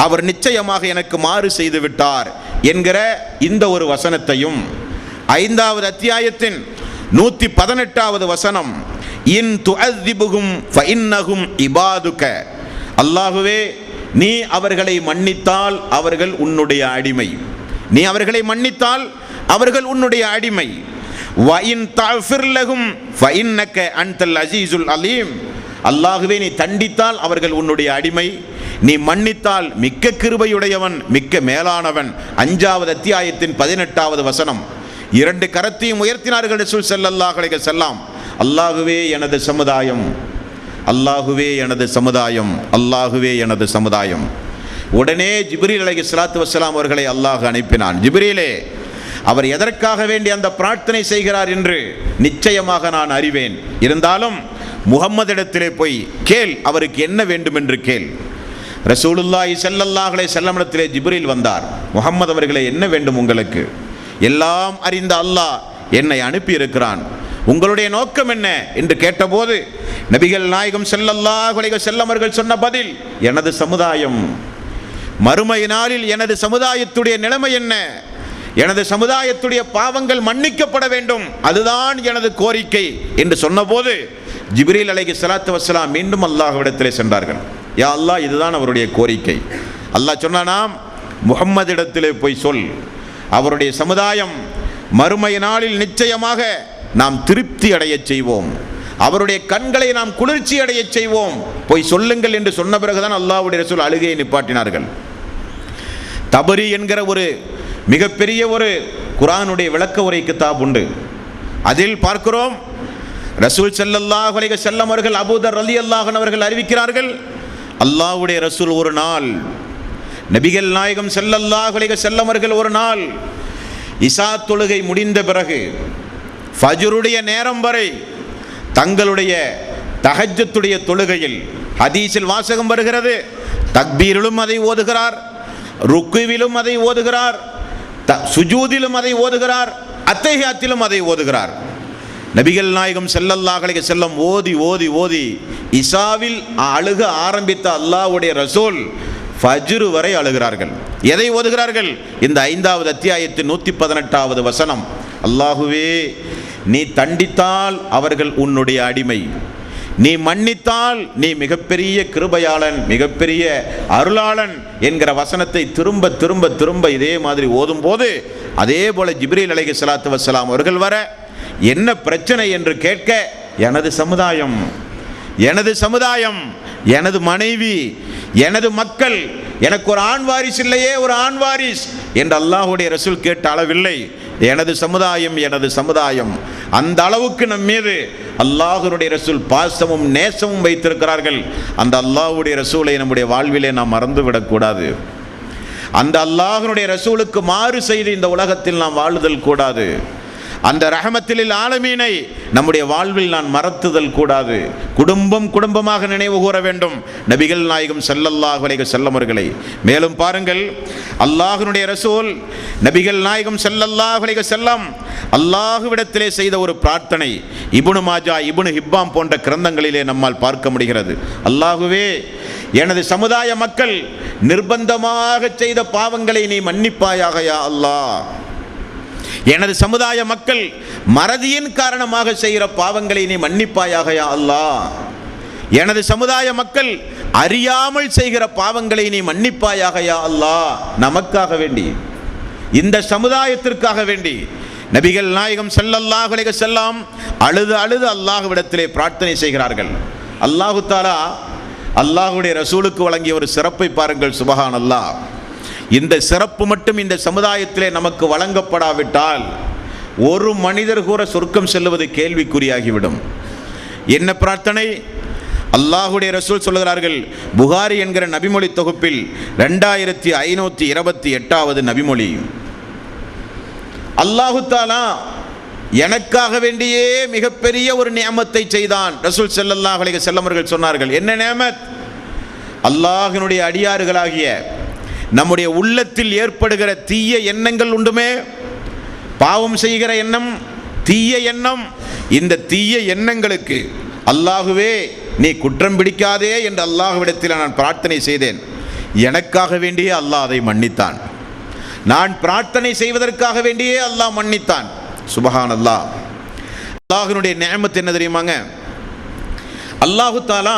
அவர் நிச்சயமாக எனக்கு மாறு செய்து விட்டார் என்கிற இந்த ஒரு வசனத்தையும் 5வது அத்தியாயத்தின் 118வது வசனம், இன் துஅذிபுஹும் ஃபஇன்னஹும் இபாதுக, அல்லாஹுவே நீ அவர்களை மன்னித்தால் அவர்கள் உன்னுடைய அடிமை, நீ அவர்களை மன்னித்தால் அவர்கள் உன்னுடைய அடிமை. வஇன் தஃபிர் லஹும் ஃபஇன்னக அன்தல் அஸீஸுல் அலீம், அல்லாஹுவே நீ தண்டித்தால் அவர்கள் உன்னுடைய அடிமை, நீ மன்னித்தால் மிக்க கிருபையுடையவன் மிக்க மேலானவன். 5வது அத்தியாயத்தின் 18வது வசனம். 2 கரத்தையும் உயர்த்தினார்கள் ரசூல் ஸல்லல்லாஹு அலைஹி வஸல்லம். அல்லாஹுவே எனது சமுதாயம், அல்லாஹுவே எனது சமுதாயம், அல்லாஹுவே எனது சமுதாயம். உடனே ஜிப்ரீல் அலைஹிஸ்ஸலாத்து வஸ்ஸலாம் அவர்களை அல்லாஹ் அனுப்பினான். ஜிப்ரீலே, அவர் எதற்காக வேண்டி அந்த பிரார்த்தனை செய்கிறார் என்று நிச்சயமாக நான் அறிவேன், இருந்தாலும் முஹம்மதிடத்திலே போய் கேள், அவருக்கு என்ன வேண்டும் என்று கேள். ரசூலுல்லாஹி ஸல்லல்லாஹு அலைஹி வஸல்லம் இடத்திலே ஜிப்ரீல் வந்தார். முஹம்மது அவர்களே, என்ன வேண்டும் உங்களுக்கு? எல்லாம் அறிந்த அல்லாஹ் என்னை அனுப்பி இருக்கிறான், உங்களுடைய நோக்கம் என்ன என்று கேட்டபோது நபிகள் நாயகம் ஸல்லல்லாஹு அலைஹி வஸல்லம் அவர்கள் சொன்ன பதில், எனது சமுதாயம், மறுமை நாளில் எனது சமுதாயத்துடைய நிலைமை என்ன, எனது சமுதாயத்துடைய பாவங்கள் மன்னிக்கப்பட வேண்டும், அதுதான் எனது கோரிக்கை என்று சொன்னபோது ஜிப்ரீல் அலைஹிஸ்ஸலாத்து வஸ்ஸலாம் மீண்டும் அல்லாஹ்விடத்திலே சென்றார்கள். யா அல்லாஹ், இதுதான் அவருடைய கோரிக்கை. அல்லாஹ் சொன்னானாம், முஹம்மதிடத்திலே போய் சொல், அவருடைய சமுதாயம் மறுமை நாளில் நிச்சயமாக நாம் திருப்தி அடைய செய்வோம், அவருடைய கண்களை நாம் குளிர்ச்சி அடைய செய்வோம், போய் சொல்லுங்கள் என்று சொன்ன பிறகுதான் அல்லாஹ்வுடைய ரசூல் அழுகையை நிப்பாட்டினார்கள். தபரி என்கிற ஒரு மிகப்பெரிய ஒரு குர்ஆனுடைய விளக்க உரை கிதாப் உண்டு. அதில் பார்க்கிறோம், ரசூல் ஸல்லல்லாஹு அலைஹி வஸல்லம் அவர்கள் அபூதர் ரலியல்லாஹு அன்ஹு அவர்கள் அறிவிக்கிறார்கள், அல்லாஹ்வுடைய ரசூல் ஒரு நாள், நபிகள் நாயகம் ஸல்லல்லாஹு அலைஹி வஸல்லம் அவர்கள் ஒரு நாள் இஷா தொழுகை முடிந்த பிறகு ஃபஜ்ருடைய நேரம் வரை தங்களுடைய தஹஜ்ஜுடைய தொழுகையில், ஹதீஸில் வாசகம் வருகிறது, தக்பீரிலும் அதை ஓதுகிறார், ருக்குவிலும் அதை ஓதுகிறார், சுஜூதிலும் அதை ஓதுகிறார், அத்தஹியாத்திலும் அதை ஓதுகிறார். நபிகள் நாயகம் ஸல்லல்லாஹு அலைஹி வஸல்லம் ஓதி ஓதி ஓதி இஷாவில் அழுக ஆரம்பித்த அல்லாஹ்வுடைய ரசூல் ஃபஜ்ர் வரை அழுகிறார்கள். எதை ஓதுகிறார்கள்? இந்த 5வது அத்தியாயத்தின் 118வது வசனம், அல்லாஹுவே நீ தண்டித்தால் அவர்கள் உன்னுடைய அடிமை, நீ மன்னித்தால் நீ மிகப்பெரிய கிருபையாளன் மிகப்பெரிய அருளாளன் என்கிற வசனத்தை திரும்ப திரும்ப திரும்ப இதே மாதிரி ஓதும் போது அதே போல ஜிப்ரீல் அலைஹிஸ்ஸலாத்து வஸ்ஸலாம் அவர்கள் வர, என்ன பிரச்சனை என்று கேட்க, எனது சமுதாயம், எனது சமுதாயம், எனது மனைவி, எனது மக்கள், எனக்கு ஒரு ஆண் வாரிஸ் இல்லையே, ஒரு ஆண் வாரிஸ் என்று அல்லாஹ்வுடைய ரசூல் கேட்ட அளவில்லை, எனது சமுதாயம், எனது சமுதாயம். அந்த அளவுக்கு நம் மீது அல்லாஹ்வுடைய ரசூல் பாசமும் நேசமும் வைத்திருக்கிறார்கள். அந்த அல்லாஹ்வுடைய ரசூலை நம்முடைய வாழ்விலே நாம் மறந்துவிடக்கூடாது. அந்த அல்லாஹ்வுடைய ரசூலுக்கு மாறு செய்து இந்த உலகத்தில் நாம் வாழுதல் கூடாது. அந்த ரஹமத்தில் ஆலமீனை நம்முடைய வாழ்வில் நான் மறத்துதல் கூடாது. குடும்பம் குடும்பமாக நினைவு கூற வேண்டும் நபிகள் நாயகம் ஸல்லல்லாஹு அலைஹி வஸல்லம் அவர்களை. மேலும் பாருங்கள், அல்லாஹ்வுடைய ரசூல் நபிகள் நாயகம் ஸல்லல்லாஹு அலைஹி வஸல்லம் அல்லாஹ்விடத்திலே செய்த ஒரு பிரார்த்தனை இப்னு மாஜா, இப்னு ஹிப்பாம் போன்ற கிரந்தங்களிலே நம்மால் பார்க்க முடிகிறது. அல்லாஹுவே, எனது சமுதாய மக்கள் நிர்பந்தமாக செய்த பாவங்களை நீ மன்னிப்பாயாக யா அல்லாஹ். எனது சமுதாய மக்கள் மறதியின் காரணமாக செய்கிற பாவங்களை நீ மன்னிப்பாயாக யா அல்லாஹ். எனது சமுதாய மக்கள் அறியாமல் செய்கிற பாவங்களை நீ மன்னிப்பாயாக யா அல்லாஹ். நமக்காக வேண்டி, இந்த சமுதாயத்திற்காக வேண்டி நபிகள் நாயகம் ஸல்லல்லாஹு அலைஹி வஸல்லம் அழுது அழுது அல்லாஹ்விடத்திலே பிரார்த்தனை செய்கிறார்கள். அல்லாஹு தஆலா அல்லாஹ்வுடைய ரசூலுக்கு வழங்கிய ஒரு சிறப்பை பாருங்கள். சுப்ஹானல்லாஹ். இந்த சிறப்பு மட்டும் இந்த சமுதாயத்திலே நமக்கு வழங்கப்படாவிட்டால் ஒரு மனிதர் கூட சொர்க்கம் செல்லுவது கேள்விக்குறியாகிவிடும். என்ன பிரார்த்தனை? அல்லாஹ்வுடைய ரசூல் சொல்கிறார்கள், புகாரி என்கிற நபிமொழி தொகுப்பில் 2528வது நபிமொழி, அல்லாஹு தஆலா எனக்காக வேண்டியே மிகப்பெரிய ஒரு நியமத்தை செய்தான். ரசூல் ஸல்லல்லாஹு அலைஹி வஸல்லம் அவர்கள் சொன்னார்கள், என்ன நியமத்? அல்லாஹ்வினுடைய அடியார்களாகிய நம்முடைய உள்ளத்தில் ஏற்படுகிற தீய எண்ணங்கள் உண்டுமே, பாவம் செய்கிற எண்ணம், தீய எண்ணம், இந்த தீய எண்ணங்களுக்கு அல்லாஹுவே நீ குற்றம் பிடிக்காதே என்று அல்லாஹ்விடத்தில் நான் பிரார்த்தனை செய்தேன். எனக்காக வேண்டியே அல்லாஹ் அதை மன்னித்தான். நான் பிரார்த்தனை செய்வதற்காக வேண்டியே அல்லாஹ் மன்னித்தான். சுபஹானல்லாஹ். அல்லாஹ்வினுடைய நிஅமத் என்ன தெரியுமாங்க? அல்லாஹு தஆலா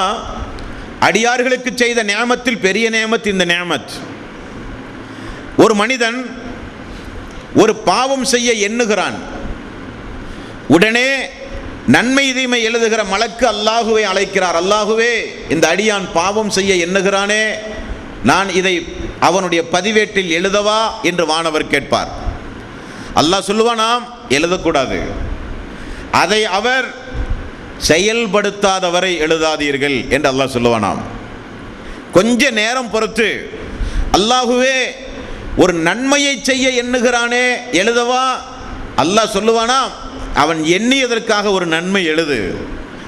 அடியார்களுக்கு செய்த நிஅமத்தில் பெரிய நிஅமத் இந்த நிஅமத். ஒரு மனிதன் ஒரு பாவம் செய்ய எண்ணுகிறான். உடனே நன்மை தீமை எழுதுகிற மலக்கு அல்லாஹுவை அழைக்கிறார். அல்லாஹுவே, இந்த அடியான் பாவம் செய்ய எண்ணுகிறானே, நான் இதை அவனுடைய பதிவேட்டில் எழுதவா என்று வானவர் கேட்பார். அல்லாஹ் சொல்லுவானாம், எழுதக்கூடாது. அதை அவர் செயல்படுத்தாதவரை எழுதாதீர்கள் என்று அல்லாஹ் சொல்லுவானாம். கொஞ்ச நேரம் பொறுத்து, அல்லாஹுவே ஒரு நன்மையை செய்ய எண்ணுகிறானே, எழுதவா? அல்லாஹ் சொல்லுவானாம், அவன் எண்ணியதற்காக ஒரு நன்மை எழுது.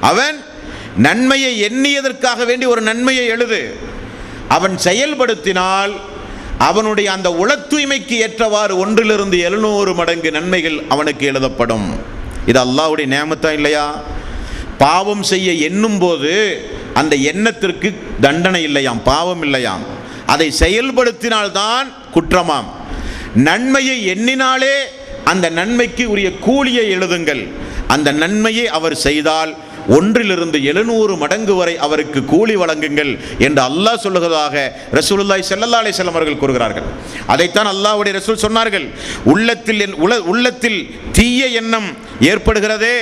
அவன் நன்மையை எண்ணியதற்காக வேண்டி ஒரு நன்மையை எழுது. அவன் செயல்படுத்தினால் அவனுடைய அந்த உள தூய்மைக்கு ஏற்றவாறு 1 700 மடங்கு நன்மைகள் அவனுக்கு எழுதப்படும். இது அல்லாஹ்வுடைய நியமத்தா இல்லையா? பாவம் செய்ய எண்ணும் போது அந்த எண்ணத்திற்கு தண்டனை இல்லையாம், பாவம் இல்லையாம். அதை செயல்படுத்தினால்தான் குற்றமாம். நன்மையை எண்ணினாலே அந்த நன்மைக்கு உரிய கூலியை எழுதுங்கள். அந்த நன்மையை அவர் செய்தால் 1 700 மடங்கு வரை அவருக்கு கூலி வழங்குங்கள் என்று அல்லாஹ் சொல்லுவதாக ரசூலுல்லாஹி ஸல்லல்லாஹு அலைஹி வஸல்லம் அவர்கள் கூறுகிறார்கள். அதைத்தான் அல்லாஹ்வுடைய ரசூல் சொன்னார்கள். உள்ளத்தில் தீய எண்ணம் ஏற்படுகிறதே,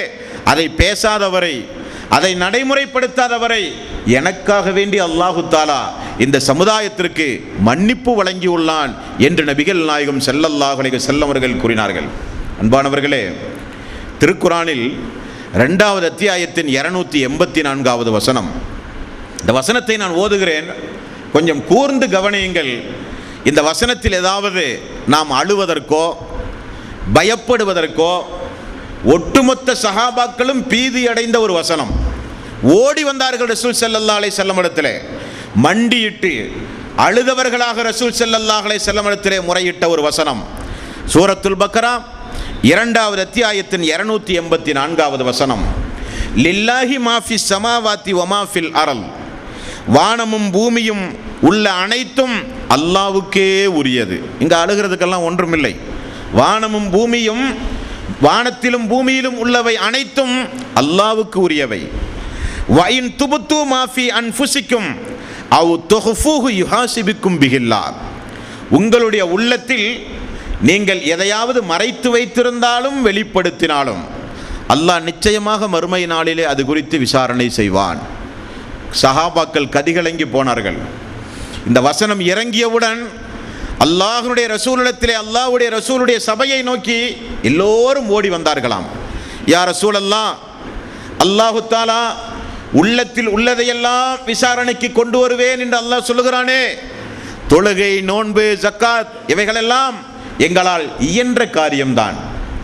அதை பேசாதவரை, அதை நடைமுறைப்படுத்தாதவரை எனக்காக வேண்டி அல்லாஹு தஆலா இந்த சமுதாயத்திற்கு மன்னிப்பு வழங்கியுள்ளான் என்று நபிகள் நாயகம் ஸல்லல்லாஹு அலைஹி வஸல்லம் அவர்கள் கூறினார்கள். அன்பானவர்களே, திருக்குரானில் 2வது அத்தியாயத்தின் 284வது வசனம். இந்த வசனத்தை நான் ஓதுகிறேன், கொஞ்சம் கூர்ந்து கவனியுங்கள். இந்த வசனத்தில் ஏதாவது நாம் அழுவதற்கோ பயப்படுவதற்கோ, ஒட்டுமொத்த சஹாபாக்களும் பீதி அடைந்த ஒரு வசனம். ஓடி வந்தார்கள் ரசூல் ஸல்லல்லாஹு அலைஹி வஸல்லம் இடத்திலே, மண்டியிட்டு அழுதவர்களாக ரசூல் ஸல்லல்லாஹு அலைஹி வஸல்லம் இடத்திலே முறையிட்ட ஒரு வசனம். சூரத்துல் பக்ரா 2வது அத்தியாயத்தின் 284வது வசனம். லில்லாஹி மாஃபி ஸமாவாத்தி வமா ஃபில் அர்ல். வானமும் பூமியும் உள்ள அனைத்தும் அல்லாஹ்வுக்கே உரியது. இங்கே அழுகிறதுக்கெல்லாம் ஒன்றுமில்லை. வானமும் பூமியும், வானத்திலும் பூமியிலும் உள்ளவை அனைத்தும் அல்லாஹ்வுக்கு உரியவை. வஇன் துபுத்து மாஃபி அன்ஃபுசிக்கும் அவ் துஹ்ஃபூஹு யுஹாசிபுக்கும் பிஹில்லாஹ். உங்களுடைய உள்ளத்தில் நீங்கள் எதையாவது மறைத்து வைத்திருந்தாலும் வெளிப்படுத்தினாலும் அல்லாஹ் நிச்சயமாக மறுமை நாளிலே அது குறித்து விசாரணை செய்வான். சஹாபாக்கள் கதிகலங்கி போனார்கள். இந்த வசனம் இறங்கியவுடன் அல்லாஹ்வுடைய ரசூலிடத்திலே, அல்லாஹ்வுடைய ரசூலுடைய சபையை நோக்கி எல்லோரும் ஓடி வந்தார்களாம். யா ரசூலல்லாஹ், அல்லாஹு தஆலா உள்ளத்தில் உள்ளதையெல்லாம் விசாரணைக்கு கொண்டு வருவேன் என்று அல்லாஹ் சொல்லுகிறானே. தொழுகை, நோன்பு, ஜக்காத் இவைகளெல்லாம் எங்களால் இயன்ற காரியம்தான்.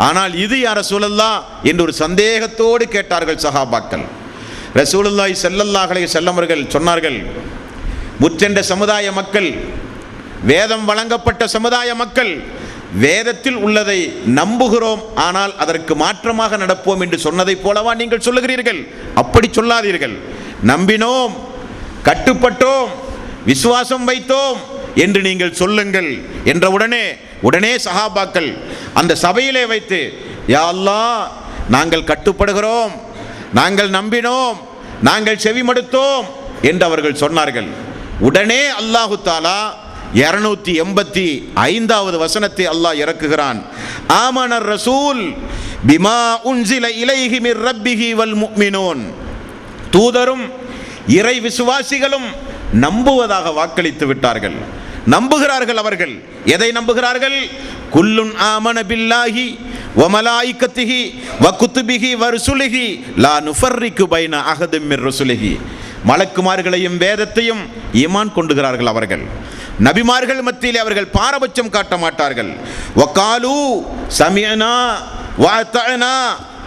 ஆனால் இது யா ரசூலல்லாஹ் என்று ஒரு சந்தேகத்தோடு கேட்டார்கள் சஹாபாக்கள். ரசூலுல்லாஹி ஸல்லல்லாஹு அலைஹி வஸல்லம் அவர்கள் சொன்னார்கள், முற்றென்ற சமுதாய மக்கள், வேதம் வழங்கப்பட்ட சமுதாய மக்கள் வேதத்தில் உள்ளதை நம்புகிறோம், ஆனால் அதற்கு மாற்றமாக நடப்போம் என்று சொன்னதை போலவா நீங்கள் சொல்லுகிறீர்கள்? அப்படி சொல்லாதீர்கள். நம்பினோம், கட்டுப்பட்டோம், விசுவாசம் வைத்தோம் என்று நீங்கள் சொல்லுங்கள் என்ற உடனே சஹாபாக்கள் அந்த சபையிலே வைத்து, யா அல்லாஹ், நாங்கள் கட்டுப்படுகிறோம், நாங்கள் நம்பினோம், நாங்கள் செவிமடுத்தோம் என்று அவர்கள் சொன்னார்கள். உடனே அல்லாஹு தஆலா 285வது வசனத்தை அல்லாஹ் இறக்குகிறான். ஆமனர் ரசூல் பிமா உன்சில இலைஹி மிர் ரப்பிஹி வல் முஃமினூன். தூதரும் இறை விசுவாசிகளும் நம்புவதாக வாக்களித்து விட்டார்கள். நம்புகிறார்கள். அவர்கள் எதை நம்புகிறார்கள்? குல்லுன் ஆமன பில்லாஹி வ மலாயிகத்திஹி வ குதுபிஹி வ ருசுலிஹி லா நுஃபர்ரிகு பைன அஹதிம் மிர் ருசுலிஹி. மலக்குமார்களையும் வேதத்தையும் ஈமான் கொண்டுகிறார்கள். அவர்கள் நபிமார்கள் மத்தியில் அவர்கள் பாரபட்சம் காட்ட மாட்டார்கள். வகாலு சமிஅனா வ அத்தஅனா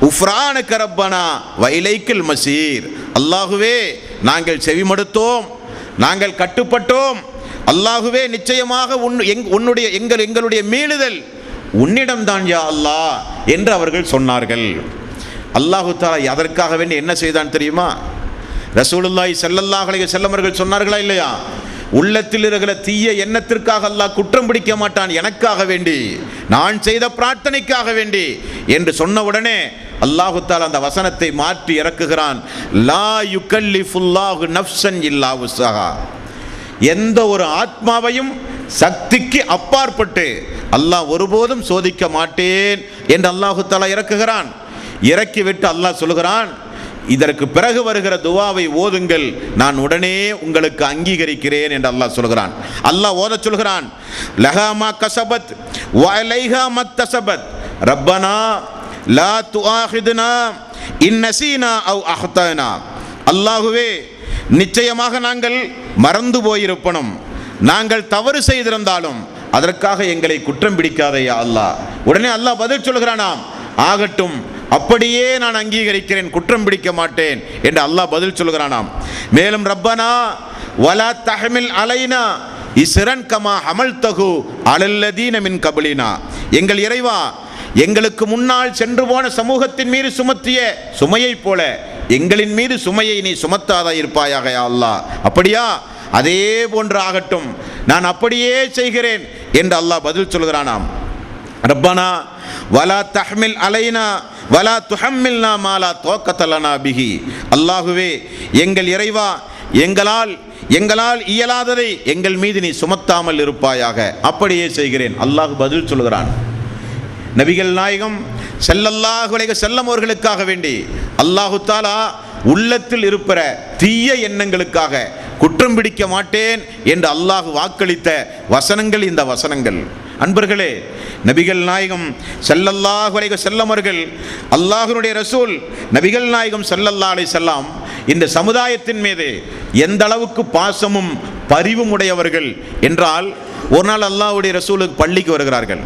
உஃப்ரானக ரப்பனா வ இலைக்கல் மசீர். அல்லாஹுவே, நாங்கள் செவிமடுத்தோம், நாங்கள் கட்டுப்பட்டோம், அல்லாஹுவே நிச்சயமாக எங்களுடைய மீளுதல் உன்னிடம்தான் யா அல்லாஹ் என்று அவர்கள் சொன்னார்கள். அல்லாஹு தஆலா அதற்காக வேண்டி என்ன செய்தான் தெரியுமா? ரசூலுல்லாஹி ஸல்லல்லாஹு அலைஹி வஸல்லம் அவர்கள் சொன்னார்களா இல்லையா? உள்ளத்தில் இருக்கிற தீய எண்ணத்திற்காக அல்லாஹ் குற்றம் பிடிக்க மாட்டான், எனக்காக வேண்டி, நான் செய்த பிரார்த்தனைக்காக வேண்டி என்று சொன்ன உடனே அல்லாஹு தஆலா அந்த வசனத்தை மாற்றி இறக்குகிறான். லா யுகல்லிஃபுல்லாஹு நஃப்ஸன் இல்லா வுஸ்ஸஹா. எந்த ஒரு ஆத்மாவையும் சக்திக்கு அப்பாற்பட்டு அல்லாஹ் ஒருபோதும் சோதிக்க மாட்டேன் என்று அல்லாஹு தஆலா இறக்குகிறான். இறக்கிவிட்டு அல்லாஹ் சொல்கிறான், இதற்கு பிறகு வருகிற துவாவை ஓதுங்கள், நான் உடனே உங்களுக்கு அங்கீகரிக்கிறேன் என்று அல்லாஹ் சொல்கிறான். அல்லாஹ் ஓத சொல்கிறான், லஹா மா கஸபத் வ அலைஹா மக்தஸபத் ரப்பனா லா துஆஹிதுனா இன் நஸீனா அவ் அஹ்தனா. அல்லாஹுவே, நிச்சயமாக நாங்கள் மறந்து போயிருப்பனும், நாங்கள் தவறு செய்திருந்தாலும் அதற்காக எங்களை குற்றம் பிடிக்காதே யா அல்லாஹ். உடனே அல்லாஹ் பதில் சொல்கிறானாம், ஆகட்டும், அப்படியே நான் அங்கீகரிக்கிறேன், குற்றம் பிடிக்க மாட்டேன் என்று அல்லாஹ் பதில் சொல்கிறானாம். மேலும் ரப்பனா வலா தஹ்மில் அலைனா இஸ்ரன் கமா ஹமல்தஹு அலல்லதீன மின் கப்லினா. எங்கள் இறைவா, எங்களுக்கு முன்னால் சென்று போன சமூகத்தின் மீது சுமத்திய சுமையைப் போல எங்களின் மீது சுமையை நீ சுமத்தாதா இருப்பாயாக யா அல்லாஹ். அப்படியா? அதே போன்று ஆகட்டும், நான் அப்படியே செய்கிறேன் என்று அல்லாஹ் பதில் சொல்கிறானாம். ரப்பனா வலா தஹ்மில் அலைனா வலா துஹம்மில்னா மாலா தோக்கத லனா பிஹி. அல்லாஹுவே, எங்கள் இறைவா, எங்களால் இயலாததை எங்கள் மீது நீ சுமத்தாமல் இருப்பாயாக, அப்படியே செய்கிறேன். அல்லாஹ் பதில் சொல்கிறான். நபிகள் நாயகம் ஸல்லல்லாஹு அலைஹி வஸல்லம் அவர்களுக்காக வேண்டி அல்லாஹு தஆலா உள்ளத்தில் இருப்பிற தீய எண்ணங்களுக்காக குற்றம் பிடிக்க மாட்டேன் என்று அல்லாஹ் வாக்களித்த வசனங்கள் இந்த வசனங்கள். அன்பர்களே, நபிகள் நாயகம் ஸல்லல்லாஹு அலைஹி வஸல்லம் அவர்கள், அல்லாஹ்வுடைய ரசூல் நபிகள் நாயகம் ஸல்லல்லாஹு அலைஹி வஸல்லம் இந்த சமுதாயத்தின் மீது எந்த அளவுக்கு பாசமும் பரிவும் உடையவர்கள் என்றால், ஒரு நாள் அல்லாஹ்வுடைய ரசூலுக்கு பள்ளிக்கு வருகிறார்கள்.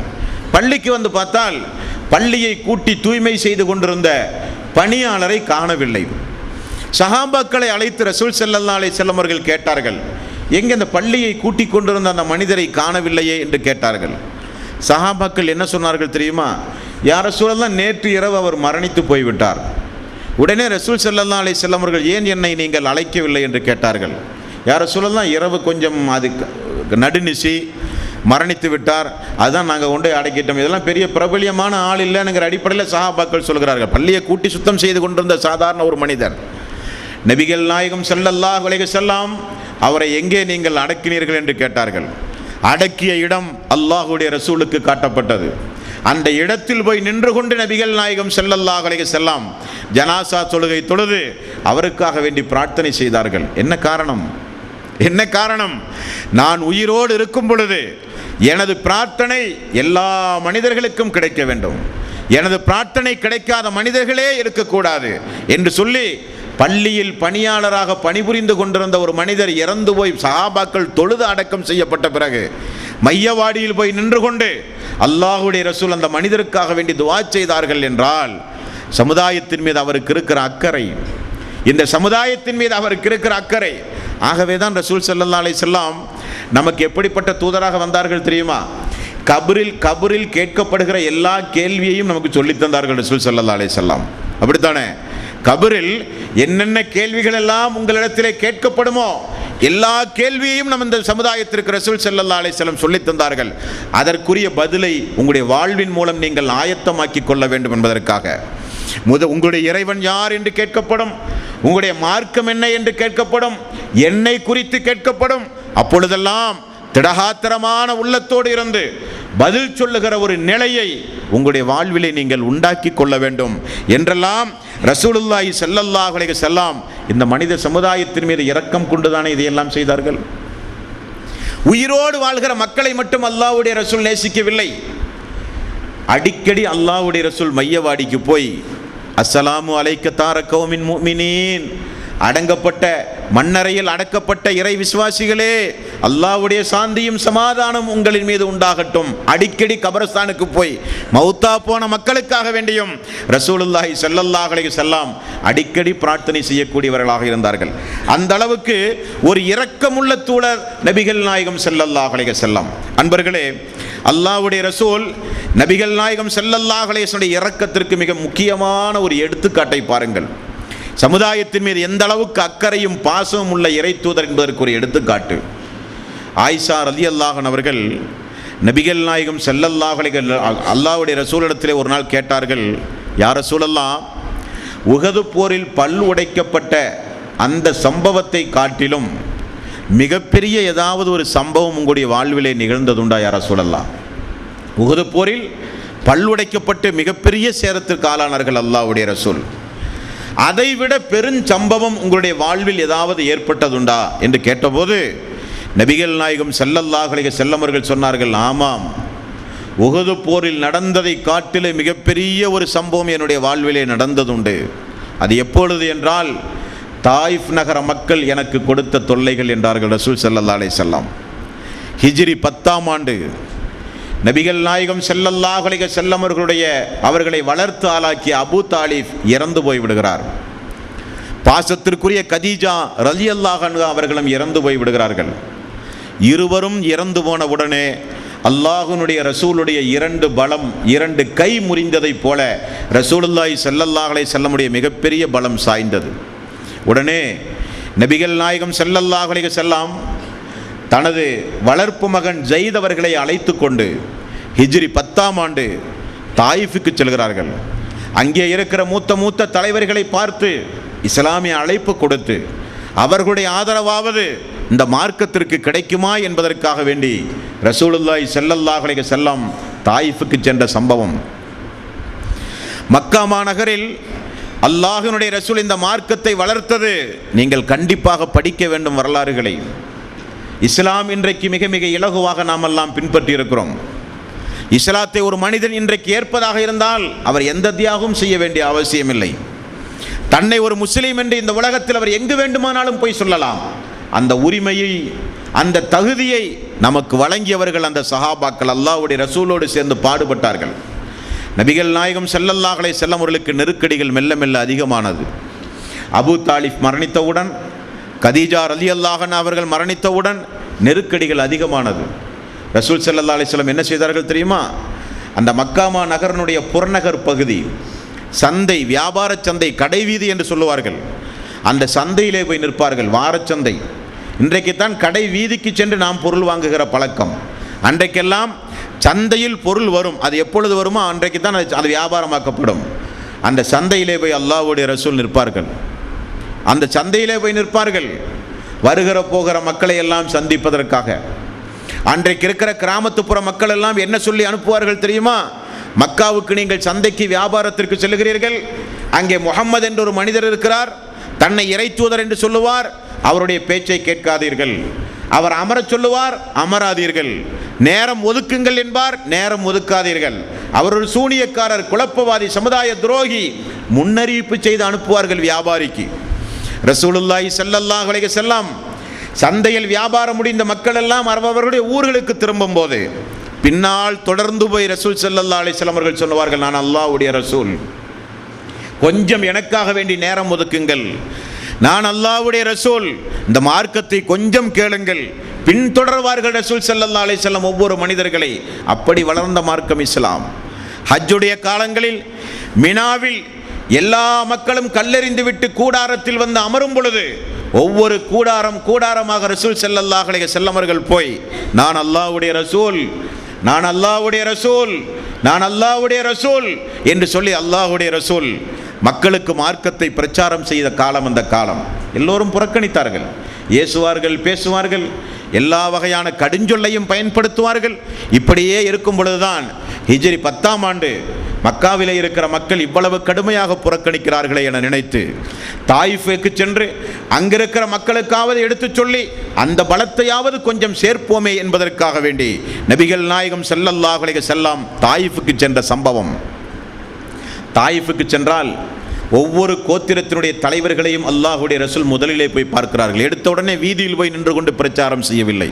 பள்ளிக்கு வந்து பார்த்தால் பள்ளியை கூட்டி தூய்மை செய்து கொண்டிருந்த பணியாளரை காணவில்லை. சஹாபாக்களை அழைத்து ரசூல் ஸல்லல்லாஹு அலைஹி வஸல்லம் அவர்கள் கேட்டார்கள், எங்கே இந்த பள்ளியை கூட்டிக் கொண்டிருந்த அந்த மனிதரை காணவில்லையே என்று கேட்டார்கள். சஹாபாக்கள் என்ன சொன்னார்கள் தெரியுமா? யா ரசூலல்லாஹ், நேற்று இரவு அவர் மரணித்து போய்விட்டார். உடனே ரசூல் ஸல்லல்லாஹு அலைஹி வஸல்லம் அவர்கள், ஏன் என்னை நீங்கள் அழைக்கவில்லை என்று கேட்டார்கள். யா ரசூலல்லாஹ், இரவு கொஞ்சம் அது நடுநிசி மரணித்து விட்டார், அதுதான் நாங்கள் கொண்டு அடக்கிட்டோம். இதெல்லாம் பெரிய பிரபலியமான ஆள் இல்லைங்கிற அடிப்படையில் சஹாபாக்கள் சொல்கிறார்கள். பள்ளியை கூட்டி சுத்தம் செய்து கொண்டிருந்த சாதாரண ஒரு மனிதர். நபிகள் நாயகம் ஸல்லல்லாஹு அலைஹி வஸல்லம் அவரை எங்கே நீங்கள் அடக்கினீர்கள் என்று கேட்டார்கள். அடக்கிய இடம் அல்லாஹ்வுடைய ரசூலுக்கு காட்டப்பட்டது. அந்த இடத்தில் போய் நின்று கொண்டு நபிகள் நாயகம் ஸல்லல்லாஹு அலைஹி வஸல்லம் ஜனாசா தொழுகை தொழுது அவருக்காக வேண்டி பிரார்த்தனை செய்தார்கள். என்ன காரணம்? நான் உயிரோடு இருக்கும் பொழுது எனது பிரார்த்தனை எல்லா மனிதர்களுக்கும் கிடைக்க வேண்டும், எனது பிரார்த்தனை கிடைக்காத மனிதர்களே இருக்கக்கூடாது என்று சொல்லி, பள்ளியில் பணியாளராக பணிபுரிந்து கொண்டிருந்த ஒரு மனிதர் இறந்து போய் சஹாபாக்கள் தொழுது அடக்கம் செய்யப்பட்ட பிறகு மையவாடியில் போய் நின்று கொண்டு அல்லாஹ்வுடைய ரசூல் அந்த மனிதருக்காக வேண்டி துஆ செய்தார்கள் என்றால், சமுதாயத்தின் மீது அவருக்கு இருக்கிற அக்கறை, இந்த சமுதாயத்தின் மீது அவருக்கு இருக்கிற அக்கறை. ஆகவே தான் ரசூல் ஸல்லல்லாஹு அலைஹி வஸல்லம் நமக்கு எப்படிப்பட்ட தூதராக வந்தார்கள் தெரியுமா? கபரில் கேட்கப்படுகிற எல்லா கேள்வியையும் நமக்கு சொல்லித் தந்தார்கள் ரசூல் ஸல்லல்லாஹு அலைஹி வஸல்லம். அப்படித்தானே? கபரில் என்னென்ன கேள்விகள் எல்லாம் உங்களிடத்திலே கேட்கப்படுமோ எல்லா கேள்வியையும் நம்ம இந்த சமுதாயத்திற்கு ரசூல் ஸல்லல்லாஹு அலைஹி வஸல்லம் சொல்லித் தந்தார்கள். அதற்குரிய பதிலை உங்களுடைய வாழ்வின் மூலம் நீங்கள் ஆயத்தமாக்கி கொள்ள வேண்டும் என்பதற்காக. உங்களுடைய இறைவன் யார் என்று கேட்கப்படும், உங்களுடைய மார்க்கம் என்ன என்று கேட்கப்படும், என்னை குறித்து கேட்கப்படும். அப்பொழுதெல்லாம் திடகாத்திரமான உள்ளத்தோடு இருந்து பதில் சொல்லுகிற ஒரு நிலையை உங்களுடைய வாழ்விலே நீங்கள் உண்டாக்கி கொள்ள வேண்டும் என்றெல்லாம் ரசூலுல்லாஹி ஸல்லல்லாஹு அலைஹி வஸல்லம் இந்த மனித சமுதாயத்தின் மீது இரக்கம் கொண்டுதானே இதையெல்லாம் செய்தார்கள். உயிரோடு வாழ்கிற மக்களை மட்டும் அல்லாஹ்வுடைய ரசூல் நேசிக்கவில்லை. அடிக்கடி அல்லாஹ்வுடைய ரசூல் மையவாடிக்கு போய், அஸ்ஸலாமு அலைக்க தார கௌமின் முஃமினீன், அடங்கப்பட்ட மண்ணறையில் அடக்கப்பட்ட இறை விசுவாசிகளே, அல்லாஹ்வுடைய சாந்தியும் சமாதானம் உங்களின் மீது உண்டாகட்டும். அடிக்கடி கபரஸ்தானுக்கு போய் மௌத்தா போன மக்களுக்காக வேண்டியும் ரசூலுல்லாஹி ஸல்லல்லாஹு அலைஹி வஸல்லம் அடிக்கடி பிரார்த்தனை செய்யக்கூடியவர்களாக இருந்தார்கள். அந்த அளவுக்கு ஒரு இரக்கமுள்ள தூதர் நபிகள் நாயகம் ஸல்லல்லாஹு அலைஹி வஸல்லம். அன்பர்களே, அல்லாஹ்வுடைய ரசூல் நபிகள் நாயகம் ஸல்லல்லாஹு அலைஹி வஸல்லம் இரக்கத்திற்கு மிக முக்கியமான ஒரு எடுத்துக்காட்டை பாருங்கள். சமுதாயத்தின் மீது எந்த அளவுக்கு அக்கறையும் பாசமும் உள்ள இறை தூதர் என்பதற்கு ஒரு எடுத்துக்காட்டு. ஆயிஷா ரலியல்லாஹு அன்ஹா அவர்கள் நபிகள் நாயகம் ஸல்லல்லாஹு அலைஹி அல்லாஹ்வுடைய ரசூலிடத்திலே ஒரு நாள் கேட்டார்கள், யா ரசூலல்லாஹ், உஹது போரில் பல் உடைக்கப்பட்ட அந்த சம்பவத்தை காட்டிலும் மிகப்பெரிய ஏதாவது ஒரு சம்பவம் உங்களுடைய வாழ்விலே நிகழ்ந்ததுண்டா யா ரசூலல்லாஹ்? உஹது போரில் பல் உடைக்கப்பட்டு மிகப்பெரிய சேதத்திற்கு ஆளானார்கள் அல்லாஹ்வுடைய ரசூல். அதைவிட பெருஞ்சம்பவம் உங்களுடைய வாழ்வில் ஏதாவது ஏற்பட்டதுண்டா என்று கேட்டபோது நபிகள் நாயகம் ஸல்லல்லாஹு அலைஹி வஸல்லம் அவர்கள் சொன்னார்கள், ஆமாம், உஹது போரில் நடந்ததை காட்டிலே மிகப்பெரிய ஒரு சம்பவம் என்னுடைய வாழ்விலே நடந்ததுண்டு. அது எப்பொழுது என்றால், தாயிஃப் நகர மக்கள் எனக்கு கொடுத்த தொல்லைகள் என்றார்கள் ரசூல் ஸல்லல்லாஹு அலைஹி வஸல்லம். ஹிஜ்ரி 10ஆம் ஆண்டு நபிகள் நாயகம் ஸல்லல்லாஹு அலைஹி வஸல்லம் அவர்களை வளர்த்து ஆளாக்கிய அபூ தாலிப் இறந்து போய்விடுகிறார். பாசத்திற்குரிய கதீஜா ரலியல்லாஹு அன்ஹா அவர்களும் இறந்து போய்விடுகிறார்கள். இருவரும் இறந்து போன உடனே அல்லாஹ்வுடைய ரசூலுடைய இரண்டு கை முறிந்ததைப் போல ரசூலுல்லாஹி ஸல்லல்லாஹு அலைஹி வஸல்லமுடைய மிகப்பெரிய பலம் சாய்ந்தது. உடனே நபிகள் நாயகம் ஸல்லல்லாஹு அலைஹி வஸல்லம் தனது வளர்ப்பு மகன் ஜெயித் அவர்களை அழைத்து கொண்டு ஹிஜ்ரி 10ஆம் ஆண்டு தாயிஃபுக்கு செல்கிறார்கள். அங்கே இருக்கிற மூத்த தலைவர்களை பார்த்து இஸ்லாமிய அழைப்பு கொடுத்து அவர்களுடைய ஆதரவாவது இந்த மார்க்கத்திற்கு கிடைக்குமா என்பதற்காக வேண்டி ரசூலுல்லாஹி ஸல்லல்லாஹு அலைஹி வஸல்லம் தாயிஃபுக்கு சென்ற சம்பவம். மக்கா மாநகரில் அல்லாஹ்வினுடைய ரசூல் இந்த மார்க்கத்தை வளர்த்தது நீங்கள் கண்டிப்பாக படிக்க வேண்டும் வரலாறுகளை. இஸ்லாம் இன்றைக்கு மிக மிக இலகுவாக நாம் எல்லாம் பின்பற்றி இருக்கிறோம். இஸ்லாத்தை ஒரு மனிதன் இன்றைக்கு ஏற்பதாக இருந்தால் அவர் எந்த தியாகமும் செய்ய வேண்டிய அவசியமில்லை. தன்னை ஒரு முஸ்லீம் என்று இந்த உலகத்தில் அவர் எங்கு வேண்டுமானாலும் போய் சொல்லலாம். அந்த உரிமையை, அந்த தகுதியை நமக்கு வழங்கியவர்கள் அந்த சஹாபாக்கள் அல்லாஹ்வுடைய ரசூலோடு சேர்ந்து பாடுபட்டார்கள். நபிகள் நாயகம் ஸல்லல்லாஹு அலைஹி வஸல்லம் அவர்களுக்கு நெருக்கடிகள் மெல்ல மெல்ல அதிகமானது. அபூ தாலிப் மரணித்தவுடன், கதீஜா ரலியல்லாஹு அன்ஹா அவர்கள் மரணித்தவுடன் நெருக்கடிகள் அதிகமானது. ரசூல் ஸல்லல்லாஹு அலைஹி வஸல்லம் என்ன செய்தார்கள் தெரியுமா? அந்த மக்காமா நகரனுடைய புறநகர் பகுதி, சந்தை, வியாபார சந்தை, கடைவீதி என்று சொல்லுவார்கள், அந்த சந்தையிலே போய் நிற்பார்கள். வாரச்சந்தை. இன்றைக்குத்தான் கடை வீதிக்கு சென்று நாம் பொருள் வாங்குகிற பழக்கம். அன்றைக்கெல்லாம் சந்தையில் பொருள் வரும். அது எப்பொழுது வருமோ அன்றைக்கு தான் அது வியாபாரமாக்கப்படும். அந்த சந்தையிலே போய் அல்லாஹ்வுடைய ரசூல் நிற்பார்கள். அந்த சந்தையிலே போய் நிற்பார்கள் வருகிற போகிற மக்களை எல்லாம் சந்திப்பதற்காக. அன்றைக்கு இருக்கிற கிராமத்துப்புற மக்கள் எல்லாம் என்ன சொல்லி அனுப்புவார்கள் தெரியுமா? மக்காவுக்கு நீங்கள் சந்தைக்கு வியாபாரத்திற்கு செல்கிறீர்கள், அங்கே முஹம்மது என்ற ஒரு மனிதர் இருக்கிறார், தன்னை இறை தூதர் என்று சொல்லுவார், அவருடைய பேச்சை கேட்காதீர்கள். அவர் அமரச் சொல்லுவார், அமராதீர்கள். நேரம் ஒதுக்குங்கள் என்பார், நேரம் ஒதுக்காதீர்கள். அவர் ஒரு சூனியக்காரர், குழப்பவாதி, சமுதாய துரோகி. முன்னறிவிப்பு செய்து அனுப்புவார்கள் வியாபாரிக்கு. ரசூலுல்லாஹி ஸல்லல்லாஹு அலைஹி வஸல்லம் சந்தையில் வியாபாரம் முடிந்த மக்கள் எல்லாம் அவர்களுடைய ஊர்களுக்கு திரும்பும் போது பின்னால் தொடர்ந்து போய் ரசூல் ஸல்லல்லாஹு அலைஹி வஸல்லம் அவர்கள் சொல்லுவார்கள், நான் அல்லாஹ்வுடைய ரசூல், கொஞ்சம் எனக்காக வேண்டி நேரம் ஒதுக்குங்கள், நான் அல்லாஹ்வுடைய ரசூல், இந்த மார்க்கத்தை கொஞ்சம் கேளுங்கள். பின்தொடர்வார்கள் ரசூல் ஸல்லல்லாஹு அலைஹி வஸல்லம் ஒவ்வொரு மனிதர்களை. அப்படி வளர்ந்த மார்க்கம் இஸ்லாம். ஹஜ்ஜுடைய காலங்களில் மினாவில் எல்லா மக்களும் கல்லெறிந்து விட்டு கூடாரத்தில் வந்து அமரும் பொழுது ஒவ்வொரு கூடாரமாக ரசூல் ஸல்லல்லாஹு அலைஹி வஸல்லம் அவர்கள் போய், நான் அல்லாஹ்வுடைய ரசூல், நான் அல்லாஹ்வுடைய ரசூல், நான் அல்லாஹ்வுடைய ரசூல் என்று சொல்லி அல்லாஹ்வுடைய ரசூல் மக்களுக்கு மார்க்கத்தை பிரச்சாரம் செய்த காலம் அந்த காலம். எல்லோரும் புறக்கணித்தார்கள், ஏசுவார்கள், பேசுவார்கள், எல்லா வகையான கடுஞ்சொல்லையும் பயன்படுத்துவார்கள். இப்படியே இருக்கும் பொழுதுதான் ஹிஜ்ரி 10ஆம் ஆண்டு மக்காவிலே இருக்கிற மக்கள் இவ்வளவு கடுமையாக புறக்கணிக்கிறார்களே என நினைத்து தாயிஃபுக்கு சென்று அங்கிருக்கிற மக்களுக்காவது எடுத்துச் சொல்லி அந்த பலத்தையாவது கொஞ்சம் சேர்ப்போமே என்பதற்காக வேண்டி நபிகள் நாயகம் ஸல்லல்லாஹு அலைஹி வஸல்லம் தாயிஃபுக்கு சென்ற சம்பவம். தாயிஃபுக்கு சென்றால் ஒவ்வொரு கோத்திரத்தினுடைய தலைவர்களையும் அல்லாஹ்வுடைய ரசூல் முதலிலே போய் பார்க்கிறார்கள். எடுத்த உடனே வீதியில் போய் நின்று கொண்டு பிரச்சாரம் செய்யவில்லை.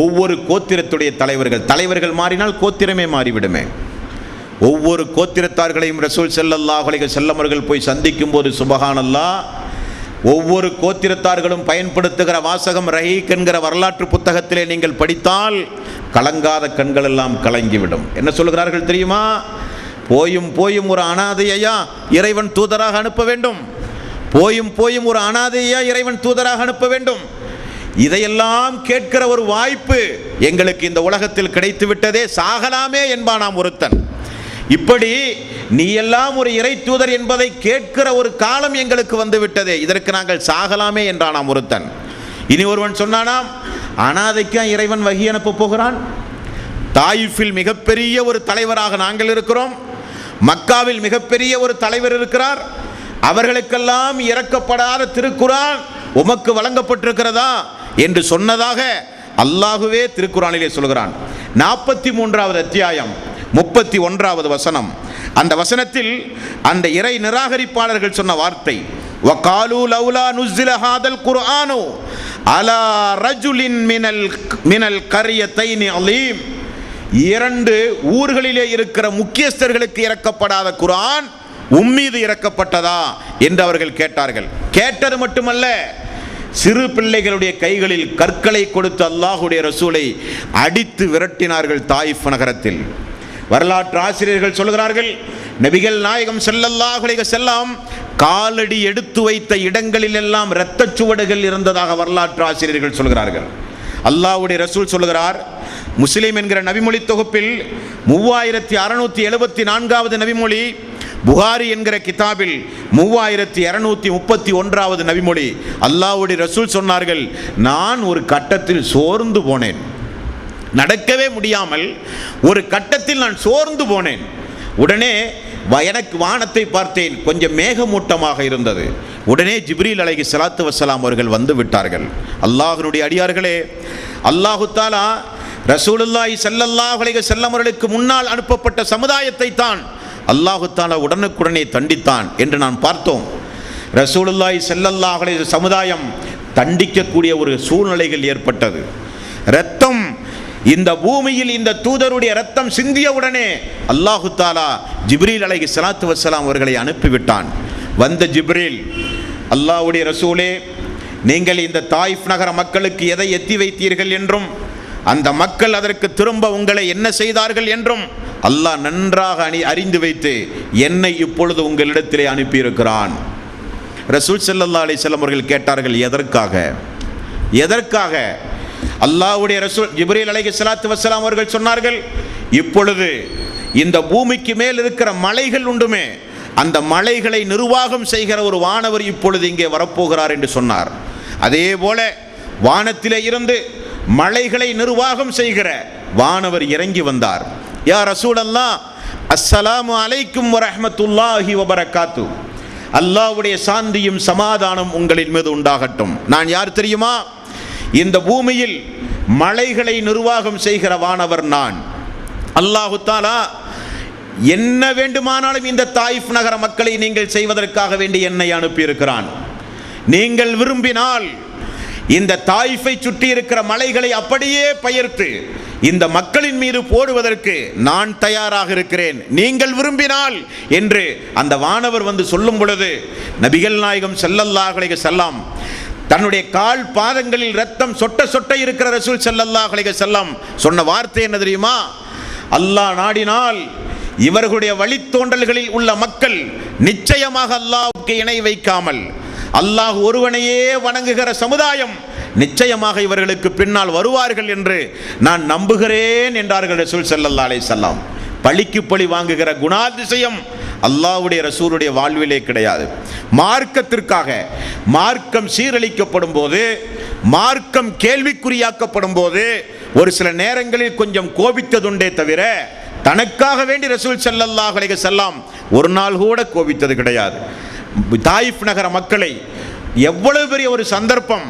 ஒவ்வொரு கோத்திரத்துடைய தலைவர்கள் மாறினால் கோத்திரமே மாறிவிடுமே. ஒவ்வொரு கோத்திரத்தார்களையும் ரசூல் ஸல்லல்லாஹு அலைஹி வஸல்லம் அவர்கள் போய் சந்திக்கும் போது சுபஹானல்லாஹ், ஒவ்வொரு கோத்திரத்தார்களும் பயன்படுத்துகிற வாசகம் ரஹீக் என்கிற வரலாற்று புத்தகத்திலே நீங்கள் படித்தால் கலங்காத கண்கள் எல்லாம் கலங்கிவிடும். என்ன சொல்கிறார்கள் தெரியுமா? போயும் போயும் ஒரு அனாதையா இறைவன் தூதராக அனுப்ப வேண்டும், போயும் போயும் ஒரு அனாதையா இறைவன் தூதராக அனுப்ப வேண்டும். இதையெல்லாம் கேட்கிற ஒரு வாய்ப்பு எங்களுக்கு இந்த உலகத்தில் கிடைத்து விட்டதே, சாகலாமே என்பானாம் ஒருத்தன். இப்படி நீ எல்லாம் ஒரு இறை தூதர் என்பதை கேட்கிற ஒரு காலம் எங்களுக்கு வந்து விட்டதே, இதற்கு நாங்கள் சாகலாமே என்றானாம் ஒருத்தன். இனி ஒருவன் சொன்னானாம், அனாதைக்கா இறைவன் வஹி அனுப்ப போகிறான்? தாயிஃபில் மிகப்பெரிய ஒரு தலைவராக நாங்கள் இருக்கிறோம், மக்காவில் மிகப்பெரிய ஒரு தலைவர் இருக்கிறார், அவர்களுக்கெல்லாம் இறக்கப்படாத திருக்குர்ஆன் உமக்கு வழங்கப்பட்டிருக்கிறதா என்று சொன்னதாக அல்லாஹுவே திருக்குர்ஆனிலே சொல்கிறான். 43வது அத்தியாயம் 31வது வசனம். அந்த வசனத்தில் அந்த இறை நிராகரிப்பாளர்கள் சொன்ன வார்த்தை, வகாலு லௌலா நுஸ்ஸில ஹாதல் குர்ஆனு அலா ரஜுலின் மினல் கரியத்தைனி அலீம். 2 ஊர்களிலே இருக்கிற முக்கியஸ்தர்களுக்கு இறக்கப்படாத குர்ஆன் உம்மீது இறக்கப்பட்டதா என்று அவர்கள் கேட்டார்கள். கேட்டது மட்டுமல்ல, சிறு பிள்ளைகளுடைய கைகளில் கற்களை கொடுத்து அல்லாஹுடைய ரசூலை அடித்து விரட்டினார்கள் தாயிஃப் நகரத்தில். வரலாற்று ஆசிரியர்கள் சொல்கிறார்கள், நபிகள் நாயகம் ஸல்லல்லாஹு அலைஹி வஸல்லம் காலடி எடுத்து வைத்த இடங்களில் எல்லாம் இரத்தச் சுவடுகள் இருந்ததாக வரலாற்று ஆசிரியர்கள் சொல்கிறார்கள். அல்லாஹ்வுடைய ரசூல் சொல்கிறார், முஸ்லிம் என்கிற நபிமொழி தொகுப்பில் 3674வது நபிமொழி, புகாரி என்கிற கிதாபில் 3231வது நபிமொழி. அல்லாஹ்வுடைய ரசூல் சொன்னார்கள், நான் ஒரு கட்டத்தில் சோர்ந்து போனேன், நடக்கவே முடியாமல் ஒரு கட்டத்தில் நான் சோர்ந்து போனேன். உடனே எனக்கு வானத்தை பார்த்தேன், கொஞ்சம் மேகமூட்டமாக இருந்தது. உடனே ஜிப்ரீல் அலைஹிஸ்ஸலாத்து வஸ்ஸலாம் அவர்கள் வந்து விட்டார்கள். அல்லாஹ்வுடைய அடியார்களே, அல்லாஹு தஆலா ரசூலுல்லாஹி ஸல்லல்லாஹு அலைஹி வஸல்லம் அவர்களுக்கு முன்னால் அனுப்பப்பட்ட சமுதாயத்தை தான் அல்லாஹு தஆலா உடனுக்குடனே தண்டித்தான் என்று நான் பார்த்தோம். ரசூலுல்லாஹி ஸல்லல்லாஹு அலைஹி சமுதாயம் தண்டிக்கக்கூடிய ஒரு சூழ்நிலைகள் ஏற்பட்டது. இரத்தம், இந்த பூமியில் இந்த தூதருடைய இரத்தம் சிந்திய உடனே அல்லாஹு தஆலா ஜிப்ரீல் அலைஹிஸ்ஸலாத்து வஸ்ஸலாம் அவர்களை அனுப்பிவிட்டான். வந்த ஜிப்ரீல், அல்லாஹ்வுடைய ரசூலே, நீங்கள் இந்த தாயிஃப் நகர மக்களுக்கு எதை எத்தி வைத்தீர்கள் என்றும் அந்த மக்கள் அதற்கு திரும்ப உங்களை என்ன செய்தார்கள் என்றும் அல்லாஹ் நன்றாக அறிந்து வைத்து என்னை இப்பொழுது உங்களிடத்திலே அனுப்பியிருக்கிறான். ரசூல் ஸல்லல்லாஹு அலைஹி வஸல்லம் அவர்கள் கேட்டார்கள், எதற்காக? எதற்காக? அல்லாஹ்வுடைய ரசூல் ஜிப்ரீல் அலைஹிஸ்ஸலாத்து வஸ்ஸலாம் அவர்கள் சொன்னார்கள், இப்பொழுது இந்த பூமிக்கு மேல் இருக்கிற மலைகள் உண்டுமே, அந்த மலைகளை நிர்வாகம் செய்கிற ஒரு வானவர் இப்பொழுது இங்கே வரப்போகிறார் என்று சொன்னார். அதே போல வானத்திலே இருந்து மலைகளை நிர்வாகம் செய்கிற வானவர் இறங்கி வந்தார். யா ரசூலல்லாஹ், அஸ்ஸலாமு அலைக்கும் வரஹ்மத்துல்லாஹி வபரகாத்து, அல்லாஹ்வுடைய சாந்தியும் சமாதானம் உங்களின் மீது உண்டாகட்டும். நான் யார் தெரியுமா? இந்த பூமியில் மலைகளை நிர்வாகம் செய்கிற வானவர் நான். அல்லாஹு தஆலா என்ன வேண்டுமானாலும் இந்த தாயிஃப் நகர மக்களை நீங்கள் செய்வதற்காக வேண்டி என்னை அனுப்பியிருக்கிறான். நீங்கள் விரும்பினால் இந்த தாயிஃபை சுற்றி இருக்கிற மலைகளை அப்படியே பெயர்த்து இந்த மக்களின் மீது போடுவதற்கு நான் தயாராக இருக்கிறேன், நீங்கள் விரும்பினால் என்று அந்த வானவர் வந்து சொல்லும் பொழுது நபிகள் நாயகம் ஸல்லல்லாஹு அலைஹி வஸல்லம் தன்னுடைய கால் பாதங்களில் ரத்தம் சொட்ட சொட்ட இருக்கிற ரசூல் ஸல்லல்லாஹு அலைஹி வஸல்லம் சொன்ன வார்த்தை என்ன தெரியுமா? அல்லாஹ் நாடினால் இவர்களுடைய வழித்தோன்றல்களில் உள்ள மக்கள் நிச்சயமாக அல்லாஹ்வுக்கு இணை வைக்காமல் அல்லாஹ் ஒருவனையே வணங்குகிற சமுதாயம் நிச்சயமாக இவர்களுக்கு பின்னால் வருவார்கள் என்று நான் நம்புகிறேன் என்றார்கள் ரசூல் ஸல்லல்லாஹு அலைஹி வஸல்லம். பழிக்கு பழி வாங்குகிற குணாதிசயம் அல்லாஹ்வுடைய ரசூலுடைய வாழ்விலே கிடையாது. மார்க்கத்திற்காக மார்க்கம் சீரழிக்கப்படும் போது, மார்க்கம் கேள்விக்குறியாக்கப்படும் போது ஒரு சில நேரங்களில் கொஞ்சம் கோபித்ததுண்டே தவிர தனக்காக வேண்டி ரசூல் ஸல்லல்லாஹு அலைஹி வஸல்லம் ஒரு நாள் கூட கோபித்தது கிடையாது. தாயிஃப் நகர மக்களை எவ்வளவு பெரிய ஒரு சந்தர்ப்பம்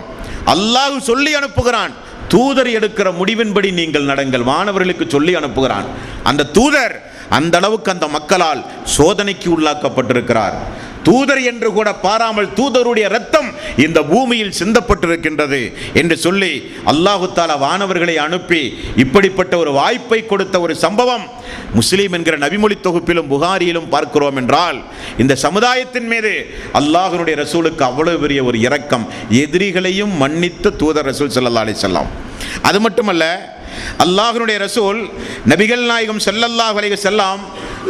அல்லாஹ் சொல்லி அனுப்புகிறான், தூதர் எடுக்கிற முடிவின்படி நீங்கள் நடங்கள், மாணவர்களுக்கு சொல்லி அனுப்புகிறான். அந்த தூதர் அந்த அளவுக்கு அந்த மக்களால் சோதனைக்கு உள்ளாக்கப்பட்டிருக்கிறார். தூதர் என்று கூட பாராமல் தூதருடைய இரத்தம் இந்த பூமியில் சிந்தப்பட்டிருக்கின்றது என்று சொல்லி அல்லாஹு தஆலா வானவர்களை அனுப்பி இப்படிப்பட்ட ஒரு வாய்ப்பை கொடுத்த ஒரு சம்பவம் முஸ்லிம் என்கிற நபிமொழி தொகுப்பிலும் புகாரியிலும் பார்க்கிறோம் என்றால், இந்த சமுதாயத்தின் மீது அல்லாஹ்வுடைய ரசூலுக்கு அவ்வளவு பெரிய ஒரு இரக்கம், எதிரிகளையும் மன்னித்த தூதர் ரசூல் ஸல்லல்லாஹு அலைஹி வஸல்லம். அது மட்டுமல்ல, அல்லாஹ்வுடைய ரசூல் நபிகள் நாயகம் ஸல்லல்லாஹு அலைஹி வஸல்லம்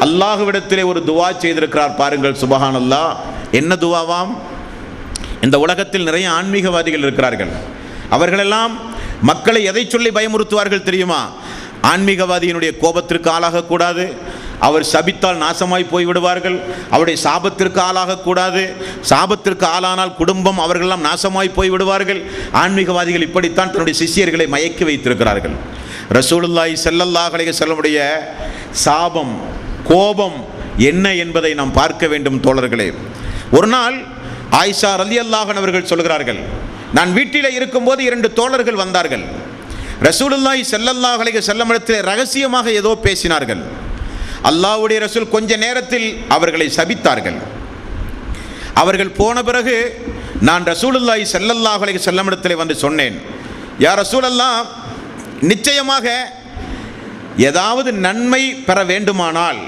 அல்லாஹ்விடத்திலே ஒரு துஆ செய்திருக்கிறார் பாருங்கள். சுப்ஹானல்லாஹ். என்ன துஆவாம்? இந்த உலகத்தில் நிறைய ஆன்மீகவாதிகள் இருக்கிறார்கள். அவர்களெல்லாம் மக்களை எதை சொல்லி பயமுறுத்துவார்கள் தெரியுமா? ஆன்மீகவாதியினுடைய கோபத்திற்கு ஆளாகக்கூடாது, அவர் சபித்தால் நாசமாய் போய்விடுவார்கள், அவருடைய சாபத்திற்கு ஆளாகக்கூடாது, சாபத்திற்கு ஆளானால் குடும்பம் அவர்களெல்லாம் நாசமாய் போய்விடுவார்கள். ஆன்மீகவாதிகள் இப்படித்தான் தன்னுடைய சிஷ்யர்களை மயக்கி வைத்திருக்கிறார்கள். ரசூலுல்லாஹி ஸல்லல்லாஹு அலைஹி வஸல்லமுடைய சாபம், கோபம் என்ன என்பதை நாம் பார்க்க வேண்டும் தோழர்களே. ஒரு நாள் ஆயிஷா ரலியல்லாஹு அன்ஹா அவர்கள் சொல்கிறார்கள், நான் வீட்டில் இருக்கும்போது 2 தோழர்கள் வந்தார்கள். ரசூலுல்லாஹி ஸல்லல்லாஹு அலைஹி வஸல்லம் இடத்தில் ரகசியமாக ஏதோ பேசினார்கள். அல்லாஹ்வுடைய ரசூல் கொஞ்ச நேரத்தில் அவர்களை சபித்தார்கள். அவர்கள் போன பிறகு நான் ரசூலுல்லாஹி ஸல்லல்லாஹு அலைஹி வஸல்லம் இடத்தில் வந்து சொன்னேன், யா ரசூலல்லாஹ், நிச்சயமாக ஏதாவது நன்மை பெற வேண்டுமானால்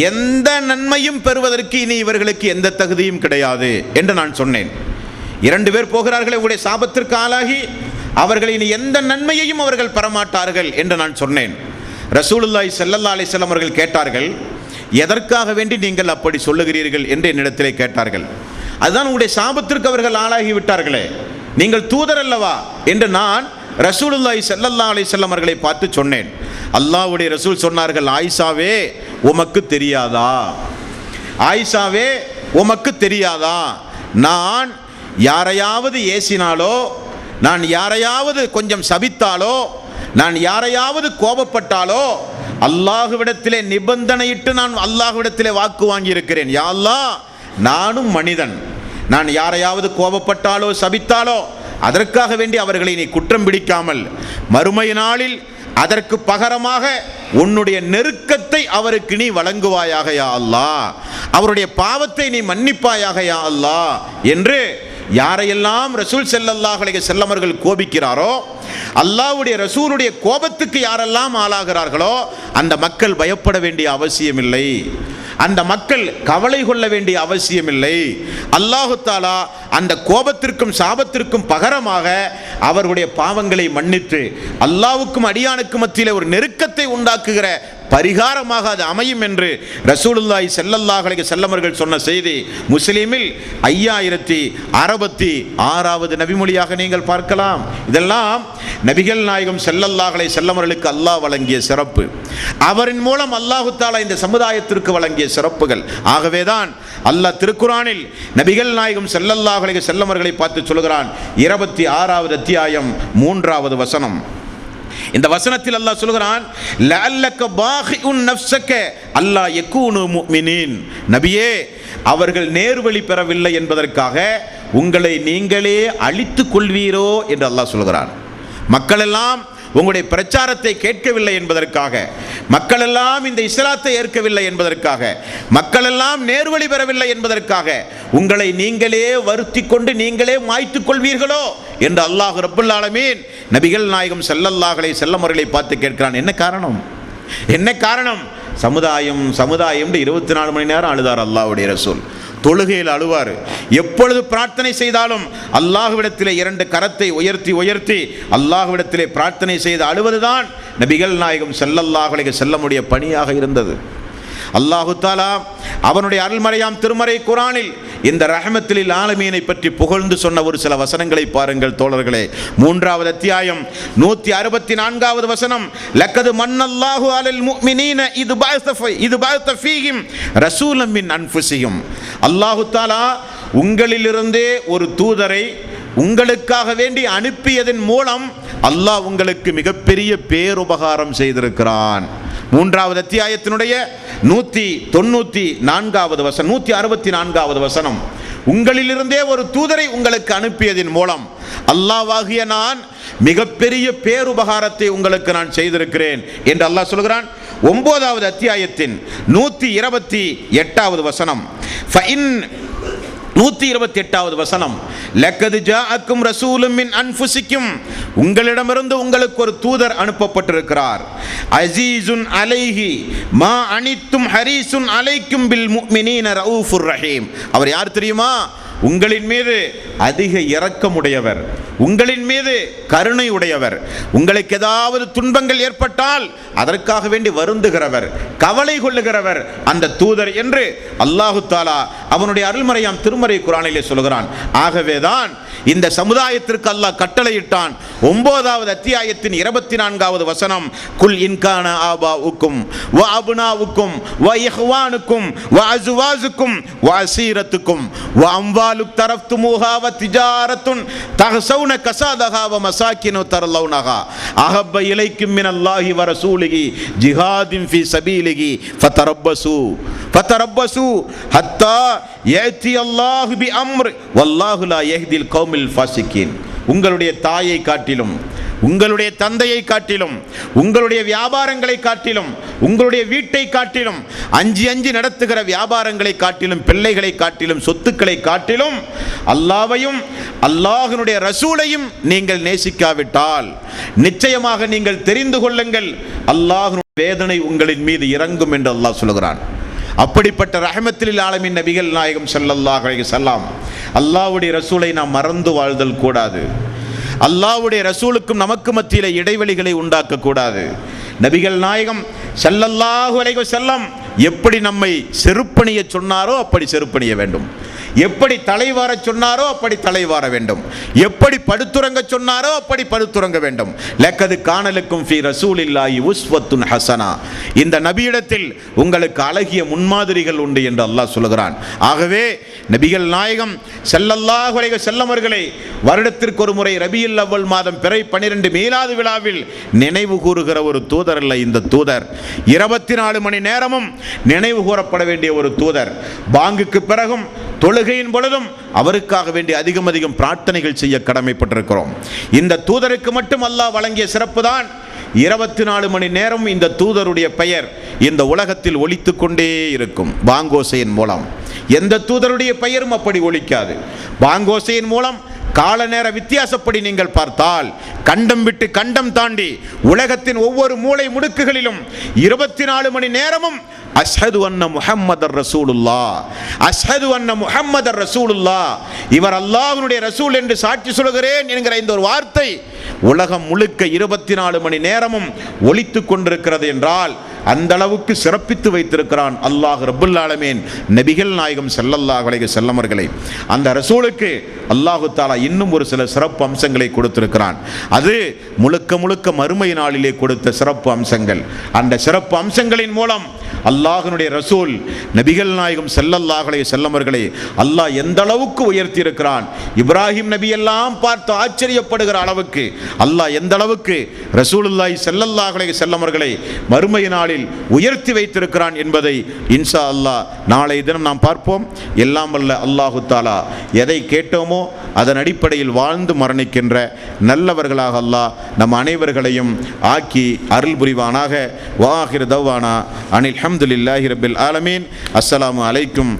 எந்த நன்மையும் பெறுவதற்கு இனி இவர்களுக்கு எந்த தகுதியும் கிடையாது என்று நான் சொன்னேன். 2 பேர் போகிறார்கள், உங்களுடைய சாபத்திற்கு ஆளாகி அவர்கள் இனி எந்த நன்மையையும் அவர்கள் பெறமாட்டார்கள் என்று நான் சொன்னேன். ரசூலுல்லாஹி ஸல்லல்லாஹு அலைஹி வஸல்லம் அவர்கள் கேட்டார்கள், எதற்காக வேண்டி நீங்கள் அப்படி சொல்லுகிறீர்கள் என்று என்னிடத்திலே கேட்டார்கள். அதுதான் உங்களுடைய சாபத்திற்கு அவர்கள் ஆளாகி விட்டார்களே, நீங்கள் தூதர் அல்லவா என்று நான் ரசூலுல்லாஹி ஸல்லல்லாஹு அலைஹி வஸல்லம் அவர்களை பார்த்து சொன்னேன். அல்லாஹ்வுடைய ரசூல் சொன்னார்கள், ஆயிஷாவே உமக்கு தெரியாதா, ஆயிஷாவே உமக்கு தெரியாதா, நான் யாரையாவது ஏசினாலோ, நான் யாரையாவது கொஞ்சம் சபித்தாலோ, நான் யாரையாவது கோபப்பட்டாலோ அல்லாஹ்விடத்திலே நிபந்தனையிட்டு நான் அல்லாஹ்விடத்திலே வாக்கு வாங்கி இருக்கிறேன், யா அல்லாஹ், நானும் மனிதன், நான் யாரையாவது கோபப்பட்டாலோ சபித்தாலோ அதற்காக வேண்டி அவர்களை நீ குற்றம் பிடிக்காமல் மறுமை நாளில் அதற்கு பகரமாக உன்னுடைய நெருக்கத்தை அவருக்கு நீ வழங்குவாயாக யா அல்லாஹ், அவருடைய பாவத்தை நீ மன்னிப்பாயாக யா அல்லாஹ் என்று யாரையெல்லாம் ரசூல் ஸல்லல்லாஹு அலைஹி வஸல்லம் அவர்கள் கோபிக்கிறாரோ, அல்லாஹ்வுடைய ரசூலுடைய கோபத்துக்கு யாரெல்லாம் ஆளாகிறார்களோ அந்த மக்கள் பயப்பட வேண்டிய அவசியமில்லை, அந்த மக்கள் கவலை கொள்ள வேண்டிய அவசியமில்லை. அல்லாஹு தஆலா அந்த கோபத்திற்கும் சாபத்திற்கும் பகரமாக அவர்களுடைய பாவங்களை மன்னித்து அல்லாஹ்வுக்கும் அடியானுக்கும் மத்தியிலே ஒரு நெருக்கத்தை உண்டாக்குகிற பரிகாரமாக அது அமையும் என்று ரசூலுல்லாஹி ஸல்லல்லாஹு அலைஹி வஸல்லம் அவர்கள் சொன்ன செய்தி முஸ்லிமில் 5066வது நபிமொழியாக நீங்கள் பார்க்கலாம். இதெல்லாம் நபிகள் நாயகம் ஸல்லல்லாஹு அலைஹி வஸல்லம் அவர்களுக்கு அல்லாஹ் வழங்கிய சிறப்பு, அவரின் மூலம் அல்லாஹு தஆலா இந்த சமுதாயத்திற்கு வழங்கிய சிறப்புகள். ஆகவேதான் அல்லாஹ் திருக்குர்ஆனில் நபிகள் நாயகம் ஸல்லல்லாஹு அலைஹி வஸல்லம் அவர்களை பார்த்து சொல்கிறான், 26வது அத்தியாயம் 3வது வசனம். இந்த வசனத்தில் அல்லாஹ் சொல்கிறான், லஅல்லக பாகிஉன் நஃப்ஸக அல்லா யகூனு முஃமினீன், நபியே அவர்கள் நேர்வழி பெறவில்லை என்பதற்காக உங்களை நீங்களே அழித்துக் கொள்வீரோ என்று அல்லாஹ் சொல்கிறான். மக்கள் எல்லாம் உங்களுடைய பிரச்சாரத்தை கேட்கவில்லை என்பதற்காக, மக்கள் எல்லாம் இந்த இஸ்லாத்தை ஏற்கவில்லை என்பதற்காக, மக்கள் எல்லாம் நேர்வழி பெறவில்லை என்பதற்காக உங்களை நீங்களே வருத்தி கொண்டு நீங்களே மாய்த்துக் கொள்வீர்களோ என்று அல்லாஹ் ரப்புல் ஆலமீன் நபிகள் நாயகம் ஸல்லல்லாஹு அலைஹி வஸல்லம் அவர்களை பார்த்து கேட்கிறான். என்ன காரணம்? என்ன காரணம்? சமுதாயம் சமுதாயம் 24 மணி நேரம் அழுதார் அல்லாஹ்வுடைய ரசூல். தொழுகையில் அழுவார். எப்பொழுது பிரார்த்தனை செய்தாலும் அல்லாஹ்விடத்திலே 2 கரத்தை உயர்த்தி உயர்த்தி அல்லாஹ்விடத்திலே பிரார்த்தனை செய்து அழுவதுதான் நபிகள் நாயகம் ஸல்லல்லாஹு அலைஹி வஸல்லமுடைய பணியாக இருந்தது. அல்லாஹு தஆலா அவனுடைய அருள்மறையாம் திருமறை குர்ஆனில் இந்த ரஹ்மத்துல் ஆலமீனை பற்றி புகழ்ந்து சொன்ன ஒரு சில வசனங்களை பாருங்கள் தோழர்களே. 3வது அத்தியாயம் 164வது வசனம், லக்கது மன்னல்லாஹு அலல் முஃமினீன இது பஅஸ ஃபீஹிம் ரசூலம் மின் அன்ஃபுஸிஹிம். அல்லாஹு தஆலா உங்களிலிருந்தே ஒரு தூதரை உங்களுக்காக வேண்டி அனுப்பியதன் மூலம் அல்லாஹ் உங்களுக்கு மிகப்பெரிய பேருபகாரம் செய்திருக்கிறான். 3வது அத்தியாயத்தினுடைய 194வது வசனம், 164வது வசனம், உங்களிலிருந்தே ஒரு தூதரை உங்களுக்கு அனுப்பியதன் மூலம் அல்லாஹ்வாகிய நான் மிகப்பெரிய பேருபகாரத்தை உங்களுக்கு நான் செய்திருக்கிறேன் என்று அல்லாஹ் சொல்கிறான். 9வது அத்தியாயத்தின் 128வது வசனம், 128வது வசனம், லக்கது ஜாஅக்கும் ரசூலும் மின் அன்ஃபுஸிக்கும், உங்களிடமிருந்து உங்களுக்கு ஒரு தூதர் அனுப்பப்பட்டிருக்கிறார். அஸீஸுன் அலைஹி மா அனித்தும் ஹரீஸுன் அலைக்கும் பில் முஃமினீன ரഊஃபுர் ரஹீம். அவர் யார் தெரியுமா? உங்களின் மீது அதிக இரக்கமுடையவர், உங்களின் மீது கருணை உடையவர். உங்களுக்கு ஏதாவது துன்பங்கள் ஏற்பட்டால் அதற்காக வேண்டி வருந்துகிறவர், கவலை கொள்ளுகிறவர் அந்த தூதர் என்று அல்லாஹு தாலா அவனுடைய அருள்மறையாம் திருமறை குர்ஆனிலே சொல்கிறான். ஆகவேதான் இந்த சமுதாயத்திற்கு அல்லாஹ் கட்டளையிட்டான். 9வது அத்தியாயத்தின் 24வது வசனம், குல் இன்கான ஆபாஉக்கும் வ அப்னாஉக்கும் வ இஹ்வானுக்கும் வ அஸ்வாஜுக்கும் வ அஸீரத்துக்கும் வ அம்வாலுக் தரஃப்துமுஹா வ திஜாரத்துன் தஹ்ஸௌன கஸாதஹா வ மசாகினு தர்லௌனஹா அஹப்ப இலைக்கும் மினல்லாஹி வ ரசூலிஹி ஜிஹாதின் ஃபீ சபீலிஹி ஃபதரப்பசு ஹத்தா யஅதி அல்லாஹு பி அம்ர் வல்லாஹு லா யஹ்தில் கௌமில் ஃபாசிகீன். உங்களுடைய தாயை காட்டிலும், உங்களுடைய தந்தையை காட்டிலும், உங்களுடைய வியாபாரங்களை காட்டிலும், உங்களுடைய வீட்டை காட்டிலும், அஞ்சி நடத்துகிற வியாபாரங்களை காட்டிலும், பிள்ளைகளை காட்டிலும், சொத்துக்களை காட்டிலும் அல்லாஹ்வையும் அல்லாஹ்வினுடைய ரசூலையும் நீங்கள் நேசிக்காவிட்டால் நிச்சயமாக நீங்கள் தெரிந்து கொள்ளுங்கள், அல்லாஹ்வின் வேதனை உங்களின் மீது இறங்கும் என்று அல்லாஹ் சொல்கிறான். அப்படிப்பட்ட ரஹ்மத்துல் ஆலமீன் நபிகள் நாயகம் ஸல்லல்லாஹு அலைஹி வஸல்லம், அல்லாஹ்வுடைய ரசூலை நாம் மறந்து வாழ்தல் கூடாது. அல்லாஹ்வுடைய ரசூலுக்கும் நமக்கு மத்தியிலே இடைவெளிகளை உண்டாக்க கூடாது. நபிகள் நாயகம் ஸல்லல்லாஹு அலைஹி வஸல்லம் எப்படி நம்மை செருப்பணிய சொன்னாரோ அப்படி செருப்பணிய வேண்டும், எப்படி தலைவார சொன்னாரோ அப்படி தலைவார வேண்டும், எப்படி படுத்துறங்க சொன்னாரோ அப்படி படுத்துறங்க வேண்டும். லக்கது கானலுக்கும் ஃபீ ரசூலில்லாஹி உஸ்வத்துன் ஹஸனா, இந்த நபியிடத்தில் உங்களுக்கு அழகிய முன்மாதிரிகள் உண்டு என்று அல்லாஹ் சொல்கிறான். ஆகவே நபிகள் நாயகம் ஸல்லல்லாஹு அலைஹி வஸல்லம் அவர்களை வருடத்திற்கு ஒரு முறை ரபியுல் அவ்வல் மாதம் பிறை 12 மீலாது விழாவில் நினைவு கூறுகிற ஒரு தூதர் அல்ல இந்த தூதர். 24 மணி நேரமும் நினைவு கூறப்பட வேண்டிய ஒரு தூதர். பாங்குக்கு பிறகும் தொழுகையின் பொழுதும் அவருக்காக வேண்டி அதிகம் பிரார்த்தனைகள் செய்ய கடமைப்பட்டிருக்கிறோம். இந்த தூதருக்கு மட்டும் அல்லாஹ் வழங்கிய சிறப்பு தான் 24 மணி நேரம் இந்த தூதருடைய பெயர் இந்த உலகத்தில் ஒலித்துக் கொண்டே இருக்கும். பாங்கோசையின் மூலம் எந்த தூதருடைய பெயரும் அப்படி ஒலிக்காது. பாங்கோசையின் மூலம் கால நேர வித்தியாசப்படி நீங்கள் பார்த்தால் கண்டம் விட்டு கண்டம் தாண்டி உலகத்தின் ஒவ்வொரு மூலை முடுக்குகளிலும் 24 மணி நேரமும் அஷ்ஹது அன்ன முஹம்மதர் ரசூலுல்லாஹ், அஷ்ஹது அன்ன முஹம்மதர் ரசூலுல்லாஹ், இவர் அல்லாஹ்வுடைய ரசூல் என்று சாட்சி சொல்கிறேன் என்கிற இந்த ஒரு வார்த்தை உலகம் முழுக்க 24 மணி நேரமும் ஒலித்துக் கொண்டிருக்கிறது என்றால் அந்த அளவுக்கு சிறப்பித்து வைத்திருக்கிறான் அல்லாஹ் ரப்புல் ஆலமீன் நபிகள் நாயகம் ஸல்லல்லாஹு அலைஹி வஸல்லம் அவர்களை. அந்த ரசூலுக்கு அல்லாஹு தஆலா இன்னும் ஒரு சில சிறப்பு அம்சங்களை கொடுத்திருக்கிறான். அது முழுக்க மறுமை நாளிலே கொடுத்த சிறப்பு அம்சங்கள். அந்த சிறப்பு அம்சங்களின் மூலம் அல்லாஹ்வுடைய ரசூல் நபிகள் நாயகம் ஸல்லல்லாஹு அலைஹி வஸல்லம் அவர்களை அல்லாஹ் எந்த அளவுக்கு உயர்த்தி இருக்கிறான். இப்ராஹிம் நபி எல்லாம் பார்த்து ஆச்சரியப்படுகிற அளவுக்கு அல்லாஹ் எந்த அளவுக்கு ரசூலுல்லாஹி ஸல்லல்லாஹு அலைஹி வஸல்லம் அவர்களை மறுமை நாளில் உயர்த்தி வைத்திருக்கிறான் என்பதை இன்ஷா அல்லாஹ் நாளை தினம் நாம் பார்ப்போம். எல்லாம் வல்ல அல்லாஹு தஆலா எதை கேட்டோமோ அதன் அடிப்படையில் வாழ்ந்து மரணிக்கின்ற நல்லவர்களாக அல்லாஹ் நம் அனைவர்களையும் ஆக்கி அருள் புரிவானாக. வாஹிர் தவ்வானா அனில் ஹம்துலில்லாஹி ரப்பில் ஆலமீன். அஸ்ஸலாமு அலைக்கும்